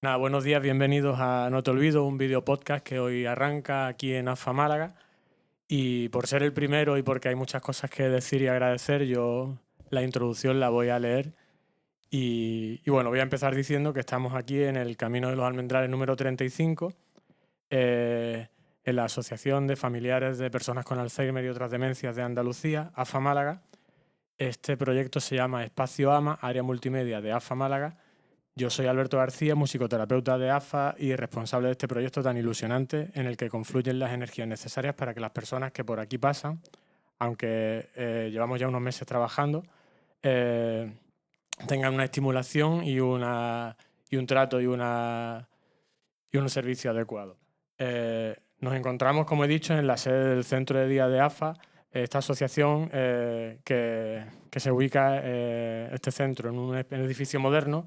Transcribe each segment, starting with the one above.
Nada, buenos días, bienvenidos a No Te Olvido, un video podcast que hoy arranca aquí en AFA Málaga. Y por ser el primero y porque hay muchas cosas que decir y agradecer, yo la introducción la voy a leer. Y bueno, voy a empezar diciendo que estamos aquí en el Camino de los Almendrales número 35, en la Asociación de Familiares de Personas con Alzheimer y otras demencias de Andalucía, AFA Málaga. Este proyecto se llama Espacio AMA, Área Multimedia de AFA Málaga. Yo soy Alberto García, musicoterapeuta de AFA y responsable de este proyecto tan ilusionante en el que confluyen las energías necesarias para que las personas que por aquí pasan, aunque llevamos ya unos meses trabajando, eh, tengan una estimulación y un trato y un servicio adecuado. Nos encontramos, como he dicho, en la sede del Centro de Día de AFA, esta asociación que se ubica, este centro, en un edificio moderno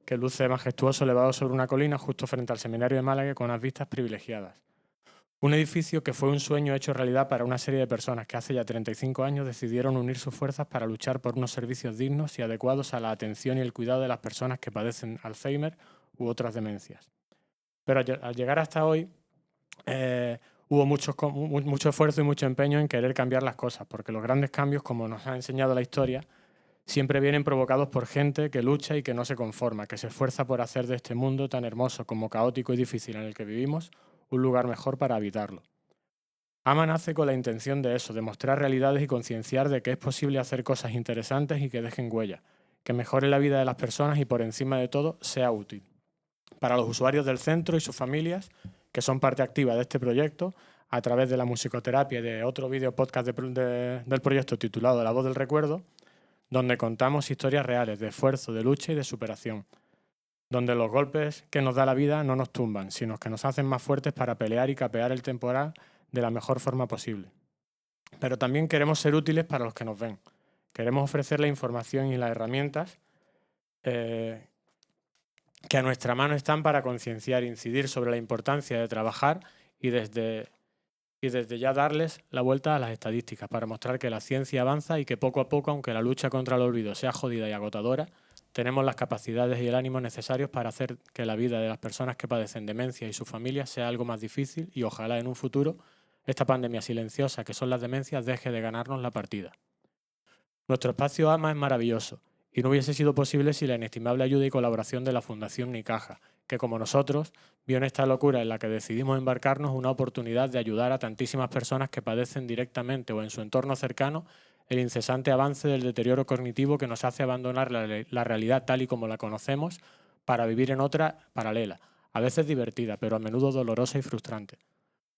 que luce majestuoso, elevado sobre una colina justo frente al Seminario de Málaga, con unas vistas privilegiadas. Un edificio que fue un sueño hecho realidad para una serie de personas que hace ya 35 años decidieron unir sus fuerzas para luchar por unos servicios dignos y adecuados a la atención y el cuidado de las personas que padecen Alzheimer u otras demencias. Pero al llegar hasta hoy, hubo mucho esfuerzo y mucho empeño en querer cambiar las cosas, porque los grandes cambios, como nos ha enseñado la historia, siempre vienen provocados por gente que lucha y que no se conforma, que se esfuerza por hacer de este mundo tan hermoso como caótico y difícil en el que vivimos un lugar mejor para habitarlo. AMA nace con la intención de eso, de mostrar realidades y concienciar de que es posible hacer cosas interesantes y que dejen huella, que mejore la vida de las personas y por encima de todo sea útil. Para los usuarios del centro y sus familias, que son parte activa de este proyecto, a través de la musicoterapia y de otro vídeo podcast del proyecto titulado La voz del recuerdo, donde contamos historias reales de esfuerzo, de lucha y de superación, donde los golpes que nos da la vida no nos tumban, sino que nos hacen más fuertes para pelear y capear el temporal de la mejor forma posible. Pero también queremos ser útiles para los que nos ven. Queremos ofrecer la información y las herramientas eh, que a nuestra mano están para concienciar e incidir sobre la importancia de trabajar y desde ya darles la vuelta a las estadísticas para mostrar que la ciencia avanza y que poco a poco, aunque la lucha contra el olvido sea jodida y agotadora, tenemos las capacidades y el ánimo necesarios para hacer que la vida de las personas que padecen demencia y sus familias sea algo más difícil y ojalá en un futuro esta pandemia silenciosa que son las demencias deje de ganarnos la partida. Nuestro espacio AMA es maravilloso y no hubiese sido posible sin la inestimable ayuda y colaboración de la Fundación Nicaja, que como nosotros vio en esta locura en la que decidimos embarcarnos una oportunidad de ayudar a tantísimas personas que padecen directamente o en su entorno cercano el incesante avance del deterioro cognitivo que nos hace abandonar la realidad tal y como la conocemos para vivir en otra paralela, a veces divertida, pero a menudo dolorosa y frustrante.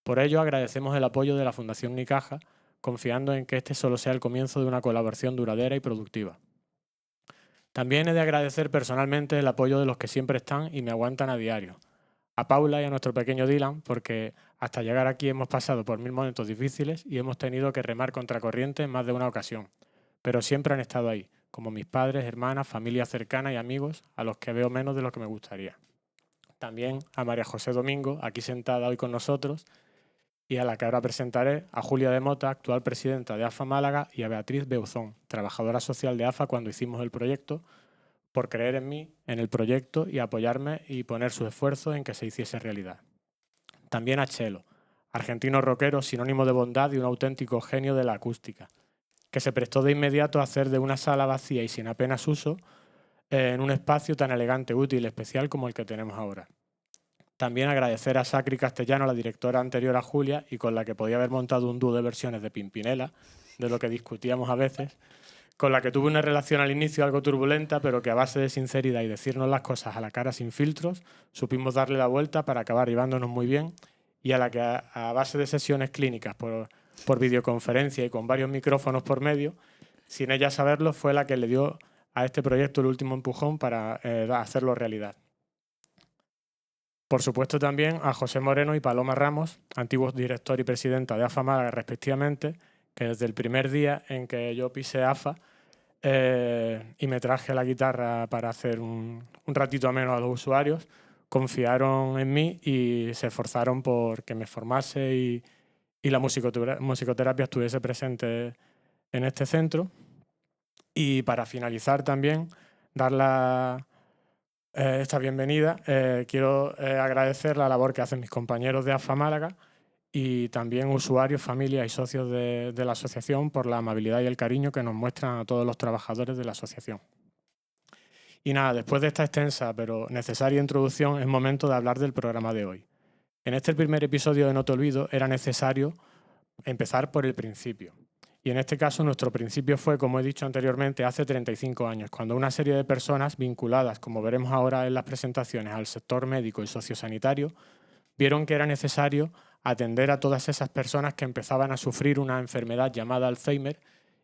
Por ello agradecemos el apoyo de la Fundación Nicaja, confiando en que este solo sea el comienzo de una colaboración duradera y productiva. También he de agradecer personalmente el apoyo de los que siempre están y me aguantan a diario. A Paula y a nuestro pequeño Dylan, porque hasta llegar aquí hemos pasado por 1000 momentos difíciles y hemos tenido que remar contracorriente en más de una ocasión. Pero siempre han estado ahí, como mis padres, hermanas, familia cercana y amigos, a los que veo menos de lo que me gustaría. También a María José Domingo, aquí sentada hoy con nosotros, y a la que ahora presentaré, a Julia de Mota, actual presidenta de AFA Málaga, y a Beatriz Beuzón, trabajadora social de AFA cuando hicimos el proyecto, por creer en mí, en el proyecto y apoyarme y poner su esfuerzo en que se hiciese realidad. También a Chelo, argentino rockero sinónimo de bondad y un auténtico genio de la acústica, que se prestó de inmediato a hacer de una sala vacía y sin apenas uso en un espacio tan elegante, útil y especial como el que tenemos ahora. También agradecer a Sacri Castellano, la directora anterior a Julia, y con la que podía haber montado un dúo de versiones de Pimpinela, de lo que discutíamos a veces, con la que tuve una relación al inicio algo turbulenta, pero que a base de sinceridad y decirnos las cosas a la cara sin filtros, supimos darle la vuelta para acabar llevándonos muy bien, y a la que a base de sesiones clínicas por videoconferencia y con varios micrófonos por medio, sin ella saberlo, fue la que le dio a este proyecto el último empujón para hacerlo realidad. Por supuesto también a José Moreno y Paloma Ramos, antiguos director y presidenta de AFA Málaga respectivamente, que desde el primer día en que yo pisé AFA y me traje la guitarra para hacer un ratito ameno a los usuarios, confiaron en mí y se esforzaron por que me formase y la musicoterapia estuviese presente en este centro. Y para finalizar también, dar esta bienvenida. Quiero agradecer la labor que hacen mis compañeros de AFA Málaga y también usuarios, familias y socios de la asociación por la amabilidad y el cariño que nos muestran a todos los trabajadores de la asociación. Y nada, después de esta extensa pero necesaria introducción, es momento de hablar del programa de hoy. En este primer episodio de No te olvido era necesario empezar por el principio. Y en este caso nuestro principio fue, como he dicho anteriormente, hace 35 años, cuando una serie de personas vinculadas, como veremos ahora en las presentaciones, al sector médico y sociosanitario, vieron que era necesario atender a todas esas personas que empezaban a sufrir una enfermedad llamada Alzheimer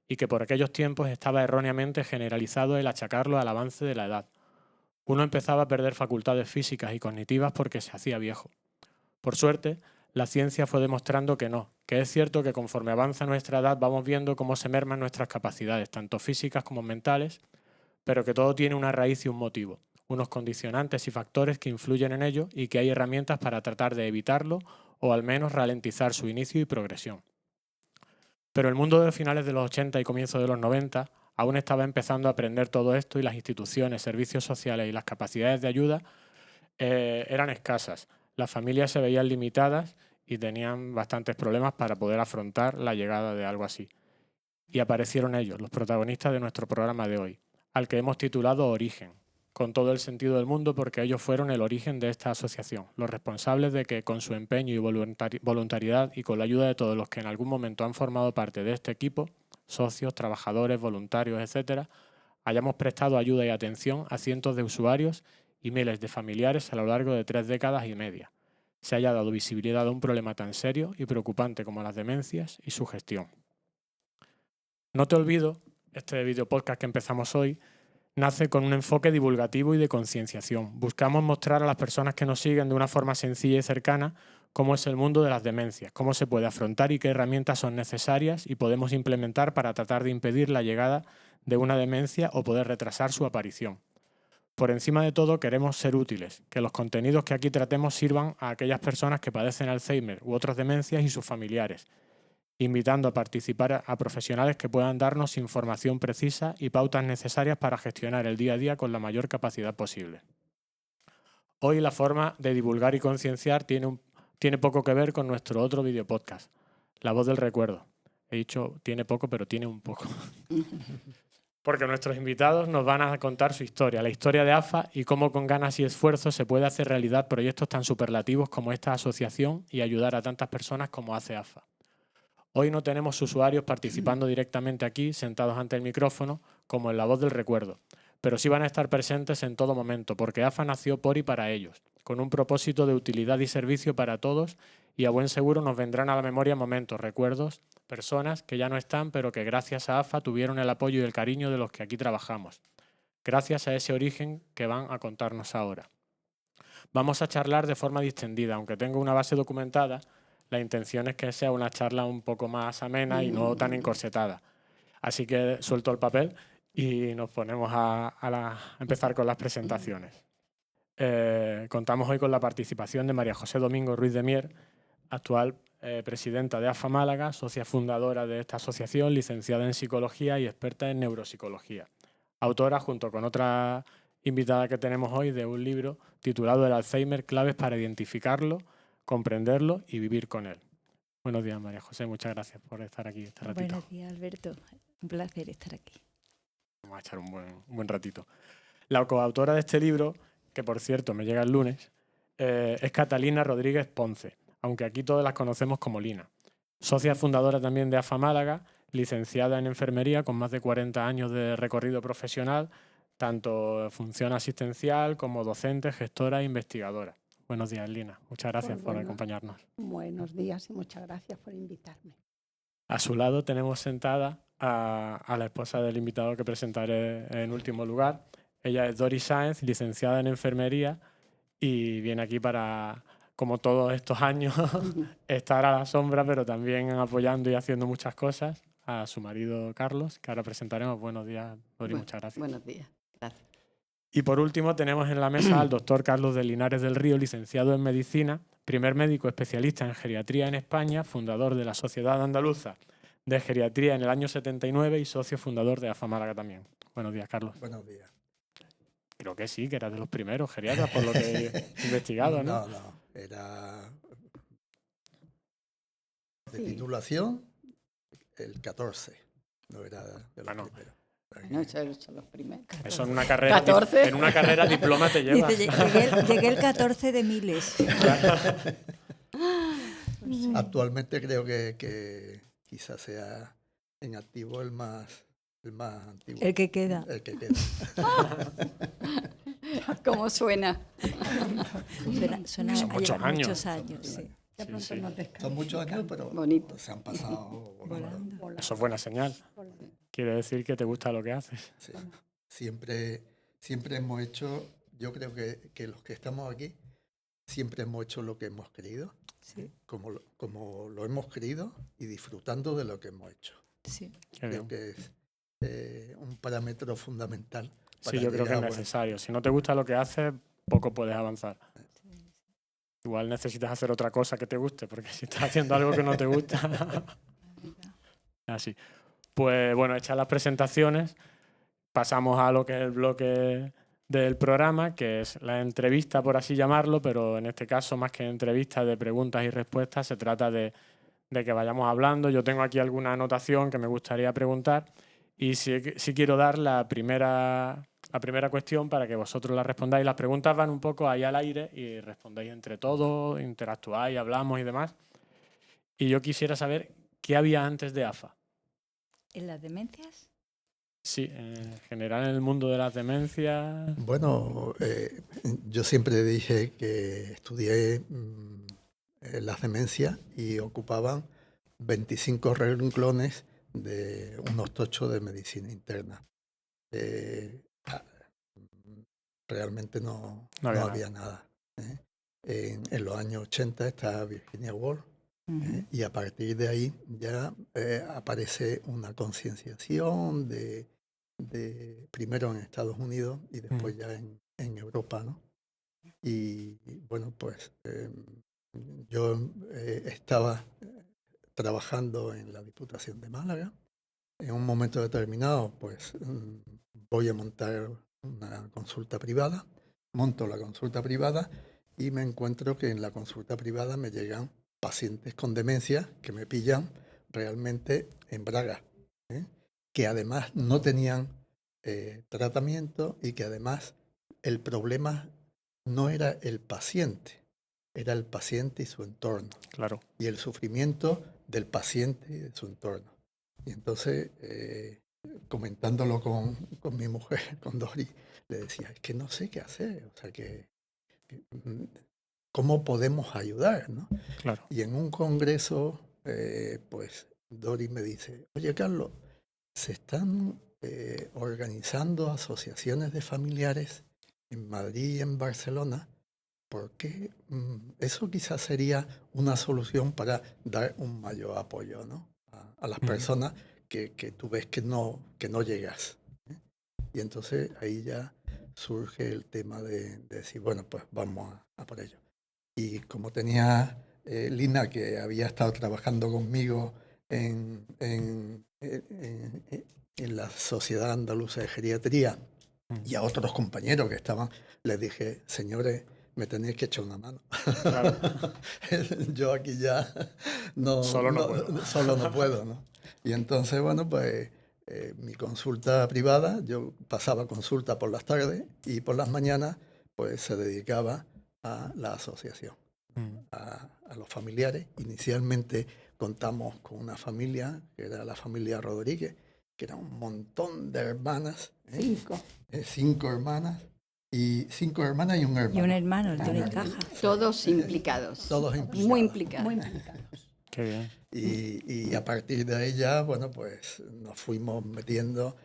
y que por aquellos tiempos estaba erróneamente generalizado el achacarlo al avance de la edad. Uno empezaba a perder facultades físicas y cognitivas porque se hacía viejo. Por suerte, la ciencia fue demostrando que no, que es cierto que conforme avanza nuestra edad vamos viendo cómo se merman nuestras capacidades, tanto físicas como mentales, pero que todo tiene una raíz y un motivo, unos condicionantes y factores que influyen en ello y que hay herramientas para tratar de evitarlo o al menos ralentizar su inicio y progresión. Pero el mundo de finales de los 80 y comienzos de los 90 aún estaba empezando a aprender todo esto y las instituciones, servicios sociales y las capacidades de ayuda eran escasas. Las familias se veían limitadas y tenían bastantes problemas para poder afrontar la llegada de algo así. Y aparecieron ellos, los protagonistas de nuestro programa de hoy, al que hemos titulado Origen, con todo el sentido del mundo porque ellos fueron el origen de esta asociación, los responsables de que con su empeño y voluntariedad y con la ayuda de todos los que en algún momento han formado parte de este equipo, socios, trabajadores, voluntarios, etc., hayamos prestado ayuda y atención a cientos de usuarios y miles de familiares a lo largo de 3 décadas y media. Se haya dado visibilidad a un problema tan serio y preocupante como las demencias y su gestión. No te olvido, este video podcast que empezamos hoy, nace con un enfoque divulgativo y de concienciación. Buscamos mostrar a las personas que nos siguen de una forma sencilla y cercana cómo es el mundo de las demencias, cómo se puede afrontar y qué herramientas son necesarias y podemos implementar para tratar de impedir la llegada de una demencia o poder retrasar su aparición. Por encima de todo, queremos ser útiles, que los contenidos que aquí tratemos sirvan a aquellas personas que padecen Alzheimer u otras demencias y sus familiares, invitando a participar a profesionales que puedan darnos información precisa y pautas necesarias para gestionar el día a día con la mayor capacidad posible. Hoy la forma de divulgar y concienciar tiene poco que ver con nuestro otro video podcast, La Voz del Recuerdo. He dicho tiene poco, pero tiene un poco. Porque nuestros invitados nos van a contar su historia, la historia de AFA y cómo con ganas y esfuerzo se puede hacer realidad proyectos tan superlativos como esta asociación y ayudar a tantas personas como hace AFA. Hoy no tenemos usuarios participando directamente aquí, sentados ante el micrófono, como en La Voz del Recuerdo, pero sí van a estar presentes en todo momento, porque AFA nació por y para ellos, con un propósito de utilidad y servicio para todos, y a buen seguro nos vendrán a la memoria momentos, recuerdos, personas que ya no están, pero que gracias a AFA tuvieron el apoyo y el cariño de los que aquí trabajamos, gracias a ese origen que van a contarnos ahora. Vamos a charlar de forma distendida, aunque tengo una base documentada. La intención es que sea una charla un poco más amena y no tan encorsetada. Así que suelto el papel y nos ponemos a empezar con las presentaciones. Contamos hoy con la participación de María José Domingo Ruiz de Mier, actual presidenta de AFA Málaga, socia fundadora de esta asociación, licenciada en Psicología y experta en Neuropsicología. Autora, junto con otra invitada que tenemos hoy, de un libro titulado El Alzheimer, claves para identificarlo, comprenderlo y vivir con él. Buenos días, María José. Muchas gracias por estar aquí este ratito. Buenos días, Alberto. Un placer estar aquí. Vamos a echar un buen ratito. La coautora de este libro, que por cierto me llega el lunes, es Catalina Rodríguez Ponce, aunque aquí todas las conocemos como Lina. Socia fundadora también de AFA Málaga, licenciada en enfermería con más de 40 años de recorrido profesional, tanto función asistencial como docente, gestora e investigadora. Buenos días, Lina. Muchas gracias por acompañarnos. Buenos días y muchas gracias por invitarme. A su lado tenemos sentada a la esposa del invitado que presentaré en último lugar. Ella es Doris Sáenz, licenciada en enfermería, y viene aquí para, como todos estos años, estar a la sombra, pero también apoyando y haciendo muchas cosas, a su marido Carlos, que ahora presentaremos. Buenos días, Doris, muchas gracias. Buenos días, gracias. Y por último tenemos en la mesa al doctor Carlos de Linares del Río, licenciado en Medicina, primer médico especialista en geriatría en España, fundador de la Sociedad Andaluza de Geriatría en el año 79 y socio fundador de AFA Málaga también. Buenos días, Carlos. Buenos días. Creo que sí, que eras de los primeros geriatras, por lo que he investigado, ¿no? No, era de Sí. titulación el 14, no era de los Bueno. primeros. Bueno, esos son los primeros. Eso en una carrera, 14. en una carrera diploma te lleva. Dice, llegué el 14 de miles. Actualmente creo que quizás sea en activo el más antiguo. El que queda. El que queda. ¿Cómo suena? Suena Son a muchos llevar años. muchos años, sí. Ya Sí, pronto sí. nos descansa. Son muchos años, pero Bonito. se han pasado volando. Volando. Eso es buena señal. Quiere decir que te gusta lo que haces. Sí. Siempre hemos hecho, yo creo que los que estamos aquí, siempre hemos hecho lo que hemos querido, Sí, como lo hemos querido y disfrutando de lo que hemos hecho. sí. Qué Creo bien. que es un parámetro fundamental. Sí, yo creo que es necesario. Si no te gusta lo que haces, poco puedes avanzar. Igual necesitas hacer otra cosa que te guste, porque si estás haciendo algo que no te gusta... Así. Pues bueno, hechas las presentaciones, pasamos a lo que es el bloque del programa, que es la entrevista, por así llamarlo, pero en este caso, más que entrevista de preguntas y respuestas, se trata de que vayamos hablando. Yo tengo aquí alguna anotación que me gustaría preguntar y sí quiero dar la primera cuestión para que vosotros la respondáis. Las preguntas van un poco ahí al aire y respondéis entre todos, interactuáis, hablamos y demás. Y yo quisiera saber qué había antes de AFA. ¿En las demencias? Sí, en general en el mundo de las demencias. Bueno, yo siempre dije que estudié las demencias y ocupaban 25 renglones de unos tochos de medicina interna. Realmente no había nada. En los años 80 está Virginia Woolf. Y a partir de ahí ya aparece una concienciación de primero en Estados Unidos y después ya en Europa, ¿no? Y bueno, pues yo estaba trabajando en la Diputación de Málaga. En un momento determinado, pues voy a montar una consulta privada, monto la consulta privada y me encuentro que en la consulta privada me llegan pacientes con demencia que me pillan realmente en braga, que además no tenían tratamiento y que además el problema no era el paciente, era el paciente y su entorno. Claro. Y el sufrimiento del paciente y de su entorno. Y entonces, comentándolo con mi mujer, con Dori, le decía, es que no sé qué hacer, o sea, ¿cómo podemos ayudar, ¿no? Claro. Y en un congreso, pues Dori me dice, oye Carlos, se están organizando asociaciones de familiares en Madrid y en Barcelona, porque eso quizás sería una solución para dar un mayor apoyo, ¿no? a las personas que tú ves que no llegas. Y entonces ahí ya surge el tema de decir, bueno, pues vamos a por ello. Y como tenía Lina, que había estado trabajando conmigo en la Sociedad Andaluza de Geriatría, y a otros compañeros que estaban, les dije, señores, me tenéis que echar una mano. Claro. Yo aquí ya Solo no puedo. Solo no puedo, ¿no? Y entonces, bueno, pues mi consulta privada, yo pasaba consulta por las tardes y por las mañanas, pues se dedicaba a la asociación, a los familiares. Inicialmente contamos con una familia, que era la familia Rodríguez, que era un montón de hermanas. 5. 5 hermanas. Y 5 hermanas y un hermano. Y un hermano, el de Unicaja. Todos implicados. Todos implicados. Muy implicados. Muy implicados. Qué bien. Y a partir de ahí ya, bueno, pues nos fuimos metiendo.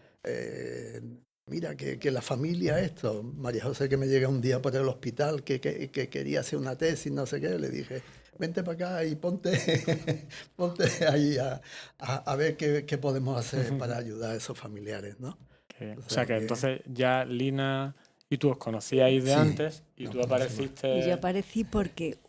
Mira, que la familia esto. María José, que me llega un día por el hospital, que quería hacer una tesis, no sé qué, le dije, vente para acá y ponte ahí a ver qué podemos hacer para ayudar a esos familiares, ¿no? O sea que entonces ya Lina y tú os conocíais de Sí, antes y nos tú conocemos. apareciste... Y yo aparecí porque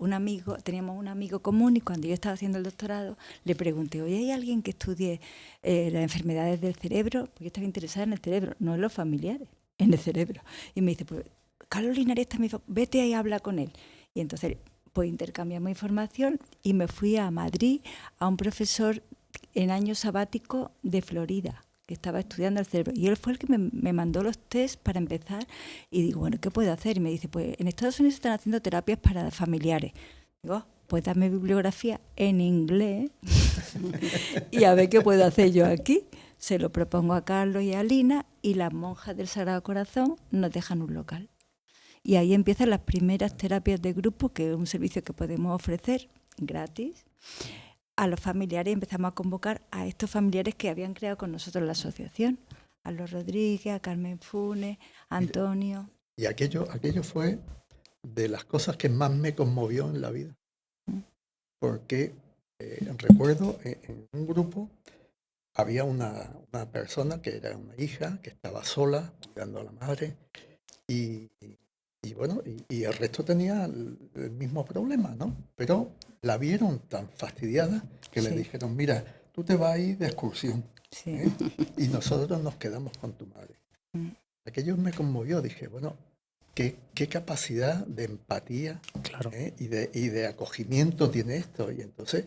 teníamos un amigo común y cuando yo estaba haciendo el doctorado le pregunté, oye, ¿hay alguien que estudie las enfermedades del cerebro? Porque yo estaba interesada en el cerebro, no en los familiares. en el cerebro. Y me dice, pues Carlos Linares está en mi vete ahí y habla con él. Y entonces pues intercambiamos información y me fui a Madrid a un profesor en año sabático de Florida, que estaba estudiando el cerebro. Y él fue el que me mandó los test para empezar. Y digo, bueno, ¿qué puedo hacer? Y me dice, pues en Estados Unidos están haciendo terapias para familiares. Digo, pues dame bibliografía en inglés y a ver qué puedo hacer yo aquí. Se lo propongo a Carlos y a Lina y las monjas del Sagrado Corazón nos dejan un local. Y ahí empiezan las primeras terapias de grupo, que es un servicio que podemos ofrecer gratis a los familiares. Empezamos a convocar a estos familiares que habían creado con nosotros la asociación. A los Rodríguez, a Carmen Funes, a Antonio. Y aquello fue de las cosas que más me conmovió en la vida. Porque recuerdo en un grupo había una persona que era una hija que estaba sola cuidando a la madre y bueno, y el resto tenía el mismo problema, ¿no? Pero la vieron tan fastidiada que le dijeron, mira, tú te vas a ir de excursión, ¿eh? Y nosotros nos quedamos con tu madre. Aquello me conmovió, dije, bueno, qué capacidad de empatía, claro, y de acogimiento tiene esto. Y entonces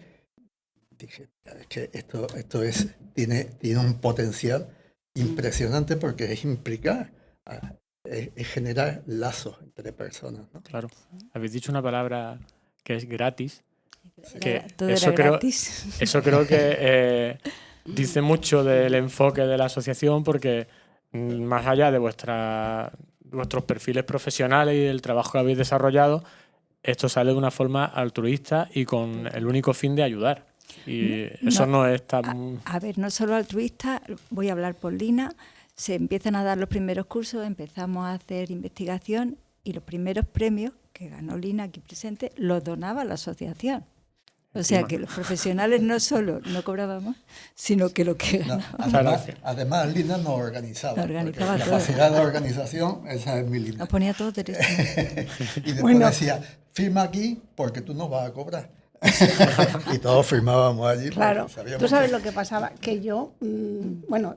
dije, es que esto tiene un potencial impresionante porque es implicar, es generar lazos entre personas, ¿no? Claro. Habéis dicho una palabra que es gratis. Que todo era gratis. Eso creo que dice mucho del enfoque de la asociación, porque más allá de vuestros perfiles profesionales y el trabajo que habéis desarrollado, esto sale de una forma altruista y con el único fin de ayudar. Y eso no es tan... A ver, no solo altruista, voy a hablar por Lina. Se empiezan a dar los primeros cursos, empezamos a hacer investigación y los primeros premios que ganó Lina aquí presente los donaba la asociación. O sea que los profesionales no solo no cobrábamos, sino que lo que ganábamos. Además, Lina nos organizaba. La capacidad de organización, esa es mi Lina. Nos ponía todos derechos. Y después decía, firma aquí porque tú nos vas a cobrar. Y todos firmábamos allí. Claro, tú sabes lo que pasaba, que yo,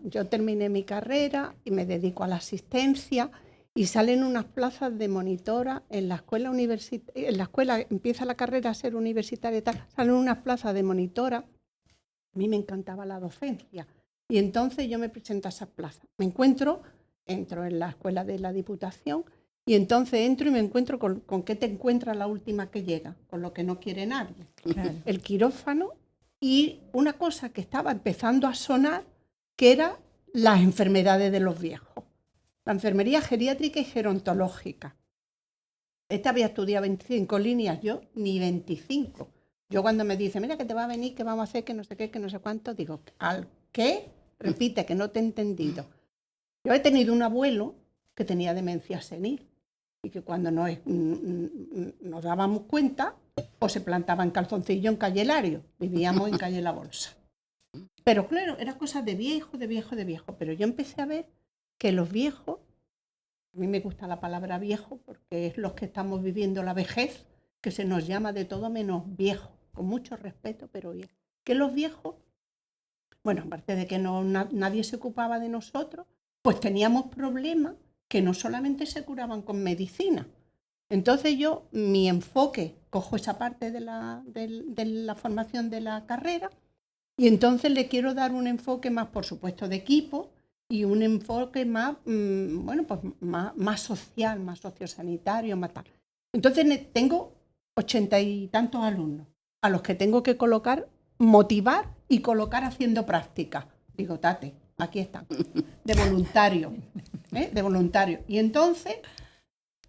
yo terminé mi carrera y me dedico a la asistencia y salen unas plazas de monitora en la escuela empieza la carrera a ser universitaria y tal, salen unas plazas de monitora. A mí me encantaba la docencia y entonces yo me presento a esas plazas. Entro en la escuela de la Diputación y entonces entro y me encuentro con qué te encuentras la última que llega, con lo que no quiere nadie. Claro. El quirófano y una cosa que estaba empezando a sonar, que era las enfermedades de los viejos. La enfermería geriátrica y gerontológica. Esta había estudiado 25 líneas, yo ni 25. Yo cuando me dice, mira que te va a venir, que vamos a hacer, que no sé qué, que no sé cuánto, digo, ¿al qué? Repite, que no te he entendido. Yo he tenido un abuelo que tenía demencia senil y que cuando nos dábamos cuenta, pues se plantaba en calzoncillo en calle Lario, vivíamos en calle La Bolsa. Pero claro, era cosa de viejo, pero yo empecé a ver que los viejos, a mí me gusta la palabra viejo porque es los que estamos viviendo la vejez, que se nos llama de todo menos viejo, con mucho respeto, pero viejo. Que los viejos, bueno, aparte de que nadie se ocupaba de nosotros, pues teníamos problemas que no solamente se curaban con medicina. Entonces yo, mi enfoque, cojo esa parte de la formación de la carrera y entonces le quiero dar un enfoque más, por supuesto, de equipo, y un enfoque más, más social, más sociosanitario, más tal. Entonces tengo 80 y tantos alumnos a los que tengo que colocar, motivar y colocar haciendo práctica. Digo, Tate, aquí están, de voluntario, de voluntario. Y entonces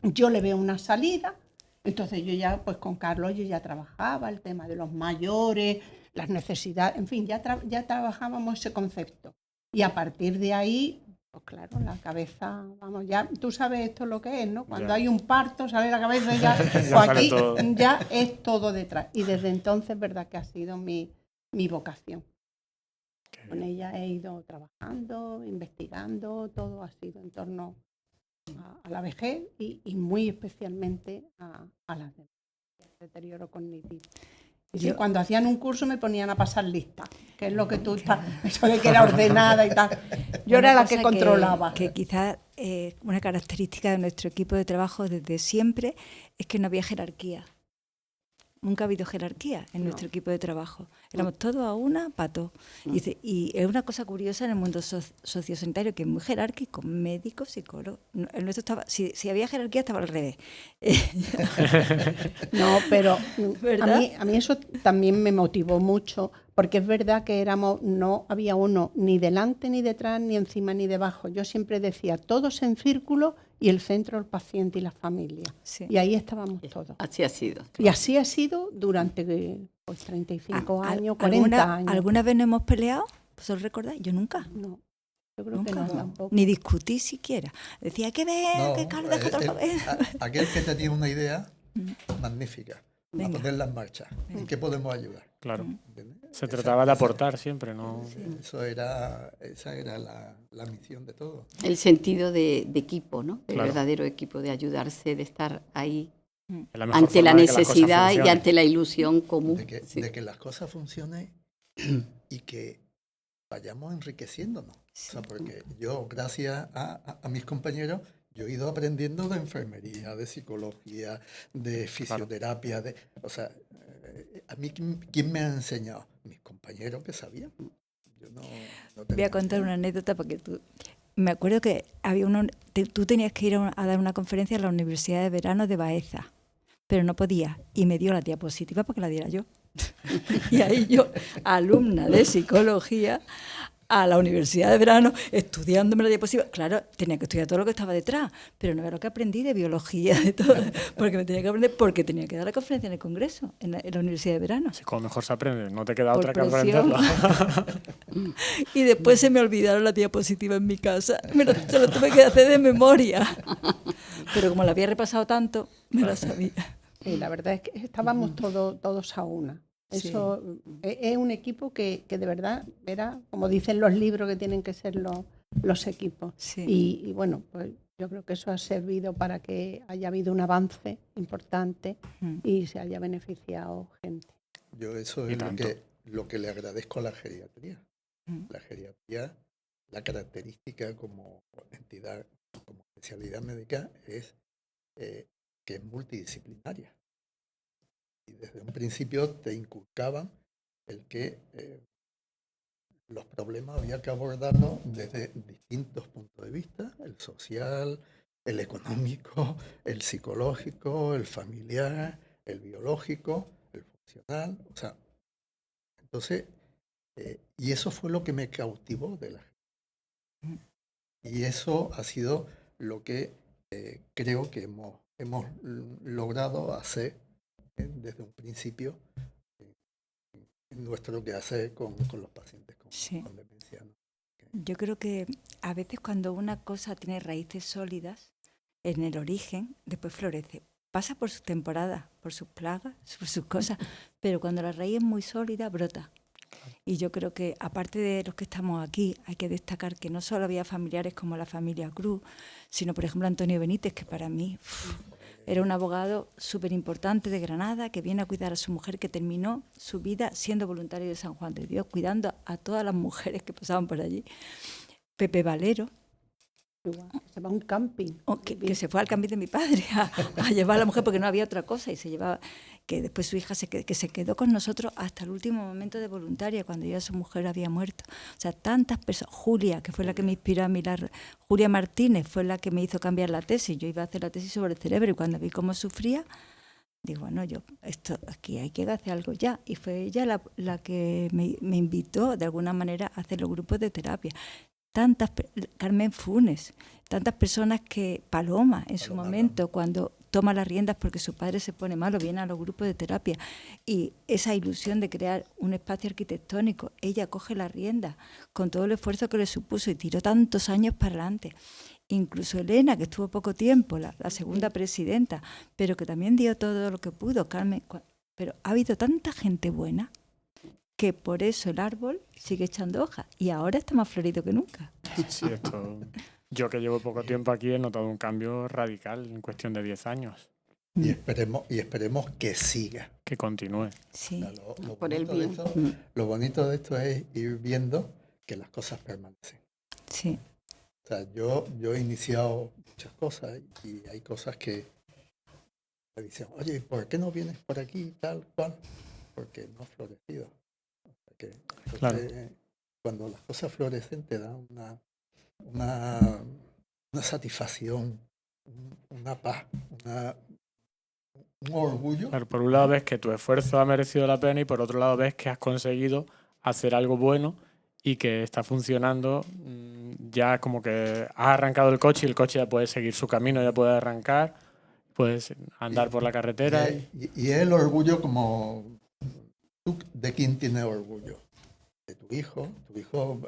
yo le veo una salida. Entonces yo ya, pues con Carlos yo ya trabajaba el tema de los mayores, las necesidades, en fin, ya trabajábamos ese concepto. Y a partir de ahí, pues claro, la cabeza, vamos, ya tú sabes esto lo que es, ¿no? Cuando hay un parto, sale la cabeza y ya, pues aquí ya es todo detrás. Y desde entonces, es verdad que ha sido mi vocación. Con ella he ido trabajando, investigando, todo ha sido en torno a la vejez y muy especialmente a las deterioro cognitivo. Y cuando hacían un curso me ponían a pasar lista, que es lo que tú estás, eso de que era ordenada y tal. Yo era la que controlaba. Que quizás una característica de nuestro equipo de trabajo desde siempre es que no había jerarquía. Nunca ha habido jerarquía en nuestro equipo de trabajo. Éramos todos a una, pato. Y es una cosa curiosa en el mundo sociosanitario, que es muy jerárquico, médico, psicólogo. El nuestro estaba, si había jerarquía, estaba al revés. No, pero a mí eso también me motivó mucho, porque es verdad que no había uno ni delante, ni detrás, ni encima, ni debajo. Yo siempre decía, todos en círculo y el centro el paciente y la familia. Sí. Y ahí estábamos todos. Así ha sido. Y así ha sido durante 35 años, 40 años. ¿Alguna vez no hemos peleado? ¿Vosotros recordáis? Yo nunca. No, yo creo que no tampoco. Ni discutí siquiera. Decía, que ver, que Carlos deja otra vez. Aquel que tenía una idea magnífica, a ponerla en marcha. ¿En qué podemos ayudar? Claro. Se trataba de aportar siempre, ¿no? Esa era la misión de todo. El sentido de equipo, ¿no? El verdadero equipo, de ayudarse, de estar ahí ante la necesidad y ante la ilusión común. De que las cosas funcionen y que vayamos enriqueciéndonos. Sí. O sea, porque yo, gracias a mis compañeros, yo he ido aprendiendo de enfermería, de psicología, de fisioterapia, o sea, a mí, ¿quién me ha enseñado? Mis compañeros que sabían. Yo no voy a contar una anécdota porque me acuerdo que había tú tenías que ir a dar una conferencia en la Universidad de Verano de Baeza, pero no podía, y me dio la diapositiva para que la diera yo. Y ahí yo, alumna de psicología, a la Universidad de Verano, estudiándome la diapositiva. Claro, tenía que estudiar todo lo que estaba detrás, pero no era lo que aprendí de biología, de todo, porque me tenía que aprender, porque tenía que dar la conferencia en el Congreso, en la Universidad de Verano. Así como mejor se aprende, no te queda otra que aprenderlo. Y después se me olvidaron las diapositivas en mi casa, se lo tuve que hacer de memoria. Pero como la había repasado tanto, me la sabía. Sí, la verdad es que estábamos todos a una. Eso es un equipo que de verdad era, como dicen los libros, que tienen que ser los equipos. Sí. Y bueno, pues yo creo que eso ha servido para que haya habido un avance importante y se haya beneficiado gente. Yo eso es lo que le agradezco a la geriatría. La geriatría, la característica como entidad, como especialidad médica, es que es multidisciplinaria. Y desde un principio te inculcaban el que los problemas había que abordarlos desde distintos puntos de vista, el social, el económico, el psicológico, el familiar, el biológico, el funcional. O sea, entonces, y eso fue lo que me cautivó de la gente. Y eso ha sido lo que creo que hemos logrado hacer desde un principio en nuestro quehacer con los pacientes con demencia, ¿no? Yo creo que a veces cuando una cosa tiene raíces sólidas en el origen, después florece. Pasa por sus temporadas, por sus plagas, por sus cosas, pero cuando la raíz es muy sólida, brota. Y yo creo que, aparte de los que estamos aquí, hay que destacar que no solo había familiares como la familia Cruz, sino, por ejemplo, Antonio Benítez, que para mí era un abogado súper importante de Granada, que viene a cuidar a su mujer, que terminó su vida siendo voluntario de San Juan de Dios, cuidando a todas las mujeres que pasaban por allí. Pepe Valero. Se va a un camping. Que se fue al camping de mi padre a llevar a la mujer porque no había otra cosa, y se llevaba, que después su hija se quedó con nosotros hasta el último momento de voluntaria, cuando ya su mujer había muerto. O sea, tantas personas. Julia, que fue la que me inspiró a mirar. Julia Martínez fue la que me hizo cambiar la tesis. Yo iba a hacer la tesis sobre el cerebro y cuando vi cómo sufría, digo, bueno, esto aquí hay que hacer algo ya. Y fue ella la que me invitó de alguna manera a hacer los grupos de terapia. Carmen Funes, tantas personas que Paloma en su momento, cuando toma las riendas porque su padre se pone malo, viene a los grupos de terapia, y esa ilusión de crear un espacio arquitectónico, ella coge las riendas con todo el esfuerzo que le supuso y tiró tantos años para adelante. Incluso Elena, que estuvo poco tiempo, la segunda presidenta, pero que también dio todo lo que pudo. Carmen, pero ha habido tanta gente buena que por eso el árbol sigue echando hojas y ahora está más florido que nunca. Sí, yo que llevo poco tiempo aquí he notado un cambio radical en cuestión de 10 años. Y esperemos que siga. Que continúe. Sí. Lo bonito de esto es ir viendo que las cosas permanecen. Sí. sea, yo he iniciado muchas cosas y hay cosas que me dicen, oye, ¿por qué no vienes por aquí tal cual? Porque no ha florecido. O sea que, entonces, claro. Cuando las cosas florecen te dan una satisfacción, una paz, un orgullo. Claro, por un lado ves que tu esfuerzo ha merecido la pena y por otro lado ves que has conseguido hacer algo bueno y que está funcionando. Ya como que has arrancado el coche y el coche ya puede seguir su camino, ya puede arrancar, puedes andar por la carretera. Y el orgullo como... ¿Tú de quién tienes orgullo? De tu hijo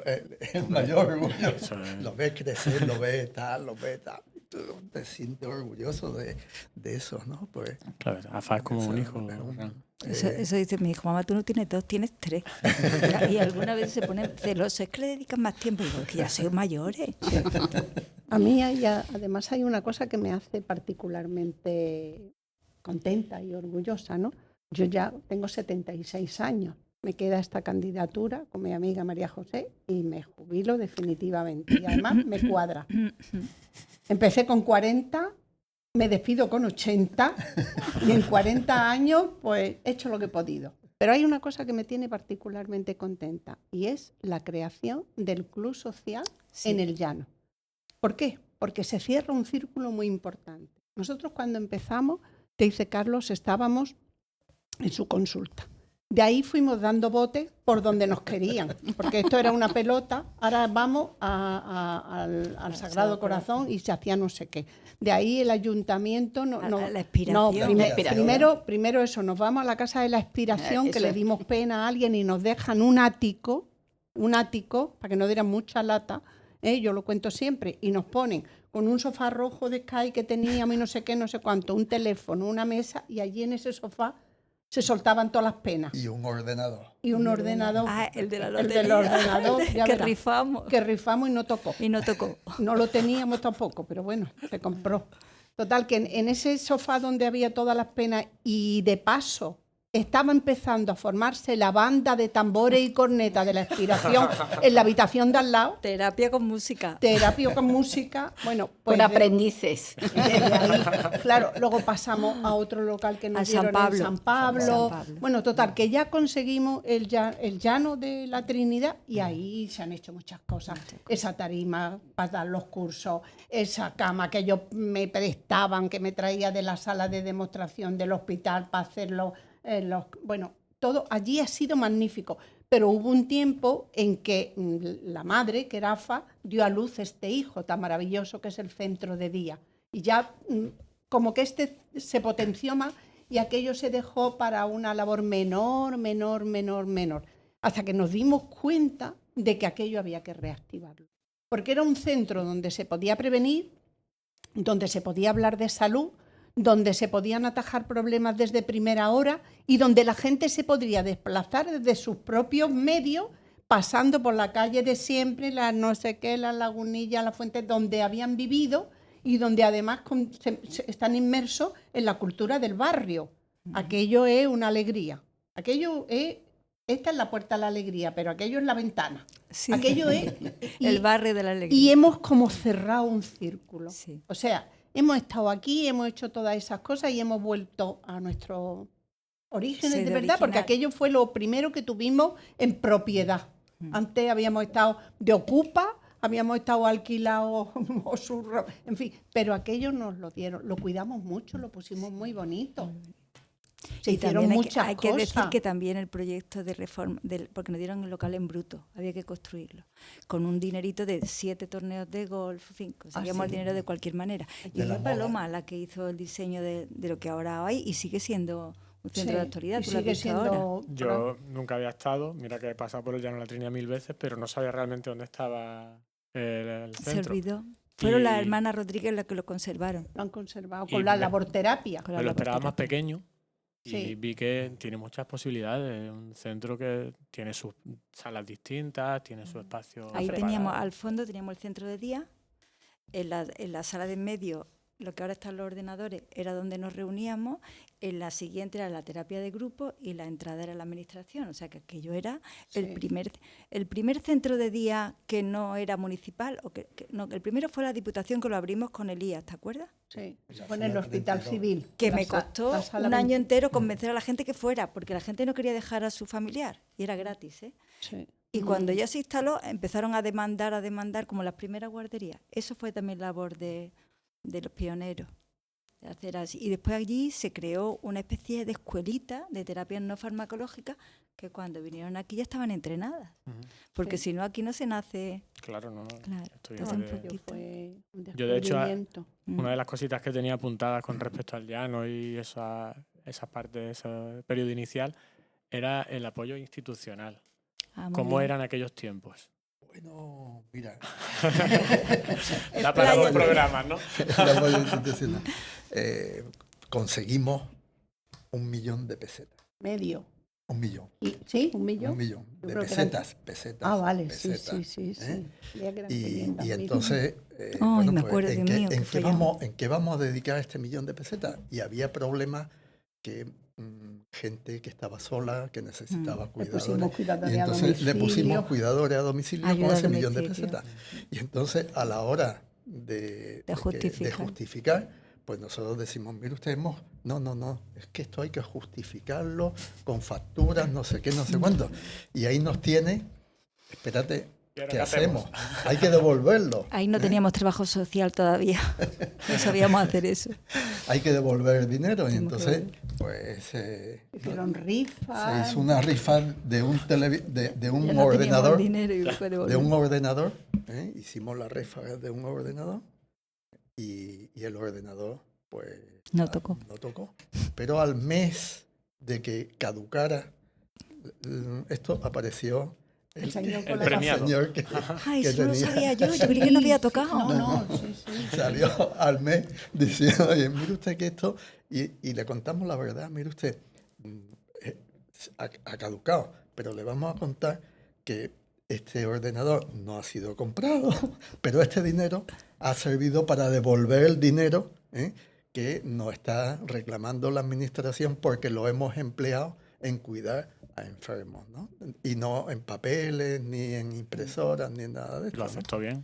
es el mayor orgullo. Lo ves crecer, lo ves tal. Tú te sientes orgulloso de eso, ¿no? Pues, claro, AFA es como un hijo. Eso dice mi hijo, mamá, tú no tienes 2, tienes 3. Y alguna vez se ponen celosos, es que le dedican más tiempo. Y digo, que ya soy mayores. A mí además hay una cosa que me hace particularmente contenta y orgullosa, ¿no? Yo ya tengo 76 años. Me queda esta candidatura con mi amiga María José y me jubilo definitivamente. Y además me cuadra. Empecé con 40, me despido con 80 y en 40 años pues he hecho lo que he podido. Pero hay una cosa que me tiene particularmente contenta y es la creación del club social en el Llano. ¿Por qué? Porque se cierra un círculo muy importante. Nosotros cuando empezamos, te dice Carlos, estábamos en su consulta. De ahí fuimos dando botes por donde nos querían, porque esto era una pelota, ahora vamos al Sagrado Corazón y se hacía no sé qué. De ahí el ayuntamiento... la expiración. Primero eso, nos vamos a la Casa de la Expiración, que le dimos pena a alguien y nos dejan un ático, para que no dieran mucha lata, yo lo cuento siempre, y nos ponen con un sofá rojo de Sky que teníamos y no sé qué, no sé cuánto, un teléfono, una mesa, y allí en ese sofá se soltaban todas las penas. Y un ordenador. Ah, el de la lotería. El del ordenador. Ya que verás, rifamos. Que rifamos y no tocó. No lo teníamos tampoco, pero bueno, se compró. Total, que en ese sofá donde había todas las penas y de paso estaba empezando a formarse la banda de tambores y cornetas de la Expiración en la habitación de al lado. Terapia con música. Bueno, pues con aprendices. Ahí, claro, luego pasamos a otro local que nos dieron en San Pablo. Bueno, total, que ya conseguimos el llano de la Trinidad y ahí se han hecho muchas cosas. Esa tarima para dar los cursos, esa cama que ellos me prestaban, que me traía de la sala de demostración del hospital para hacerlo. Bueno, todo allí ha sido magnífico, pero hubo un tiempo en que la madre, que era AFA, dio a luz este hijo tan maravilloso que es el centro de día. Y ya como que se potenció más y aquello se dejó para una labor menor, hasta que nos dimos cuenta de que aquello había que reactivarlo. Porque era un centro donde se podía prevenir, donde se podía hablar de salud, donde se podían atajar problemas desde primera hora y donde la gente se podría desplazar desde sus propios medios, pasando por la calle de siempre, las no sé qué, las lagunillas, las fuentes, donde habían vivido y donde además están inmersos en la cultura del barrio. Aquello es una alegría. Esta es la puerta a la alegría, pero aquello es la ventana. Sí. Aquello es... el barrio de la alegría. Y hemos como cerrado un círculo. Sí. O sea, hemos estado aquí, hemos hecho todas esas cosas y hemos vuelto a nuestros orígenes de verdad, porque aquello fue lo primero que tuvimos en propiedad. Antes habíamos estado de ocupa, habíamos estado alquilados, en fin, pero aquello nos lo dieron, lo cuidamos mucho, lo pusimos muy bonito. Se hicieron muchas hay cosas. Que decir que también el proyecto de reforma, porque nos dieron el local en bruto, había que construirlo, con un dinerito de 7 torneos de golf, en fin, conseguíamos el dinero de cualquier manera. Y fue Paloma la que hizo el diseño de lo que ahora hay y sigue siendo un centro de actualidad. ¿Tú lo has visto ahora? Yo nunca había estado, mira que he pasado por el Llano de la Trinidad 1000 veces, pero no sabía realmente dónde estaba el centro. Se olvidó. Fueron las hermanas Rodríguez las que lo conservaron. Lo han conservado con la laborterapia. Me lo esperaba más pequeño. Y vi que tiene muchas posibilidades, un centro que tiene sus salas distintas, tiene su espacio. Ahí teníamos, al fondo teníamos el centro de día, en la sala de en medio lo que ahora están los ordenadores era donde nos reuníamos, en la siguiente era la terapia de grupo y la entrada era la administración. O sea que aquello era el primer centro de día que no era municipal. No, el primero fue la Diputación, que lo abrimos con el IAS, ¿te acuerdas? Sí, fue en el Hospital Civil. Que me costó un año entero convencer a la gente que fuera, porque la gente no quería dejar a su familiar y era gratis, ¿eh? Sí. Y cuando ya se instaló, empezaron a demandar como las primeras guarderías. Eso fue también labor de los pioneros, de hacer así. Y después allí se creó una especie de escuelita de terapias no farmacológicas que cuando vinieron aquí ya estaban entrenadas. Porque si no, aquí no se nace... Claro, no. Yo, de hecho, una de las cositas que tenía apuntadas con respecto al llano y esa parte de ese periodo inicial era el apoyo institucional. ¿Cómo eran aquellos tiempos? Bueno, mira. Da para dos programas, ¿no? El apoyo institucional. Conseguimos 1 millón de pesetas. Medio. 1 millón. ¿Sí? ¿1 millón? 1 millón de pesetas. Ah, vale, pesetas, sí. Y entonces, me acuerdo ¿en qué vamos a dedicar este 1 millón de pesetas? Y había problemas que gente que estaba sola, que necesitaba cuidadores. Y entonces le pusimos cuidadores a domicilio con ese 1 millón de pesetas. Y entonces, a la hora de justificar, pues nosotros decimos, mire usted, no, es que esto hay que justificarlo con facturas, no sé qué, no sé cuánto. Y ahí nos tiene, espérate, ¿qué hacemos? Hay que devolverlo. Ahí no teníamos trabajo social todavía, no sabíamos hacer eso. Hay que devolver el dinero y entonces, pues... hicieron rifas. Se hizo una rifa de un ordenador. De un ordenador. Hicimos la rifa de un ordenador. Y el ordenador, pues... No tocó. Pero al mes de que caducara, esto apareció el premiado. Señor que eso no sabía yo creí que no había tocado. No. Salió al mes diciendo, oye, mire usted que esto... Y le contamos la verdad, mire usted, ha caducado, pero le vamos a contar que este ordenador no ha sido comprado, pero este dinero ha servido para devolver el dinero que nos está reclamando la administración porque lo hemos empleado en cuidar a enfermos, ¿no? Y no en papeles, ni en impresoras, ni en nada de esto. ¿Lo aceptó bien?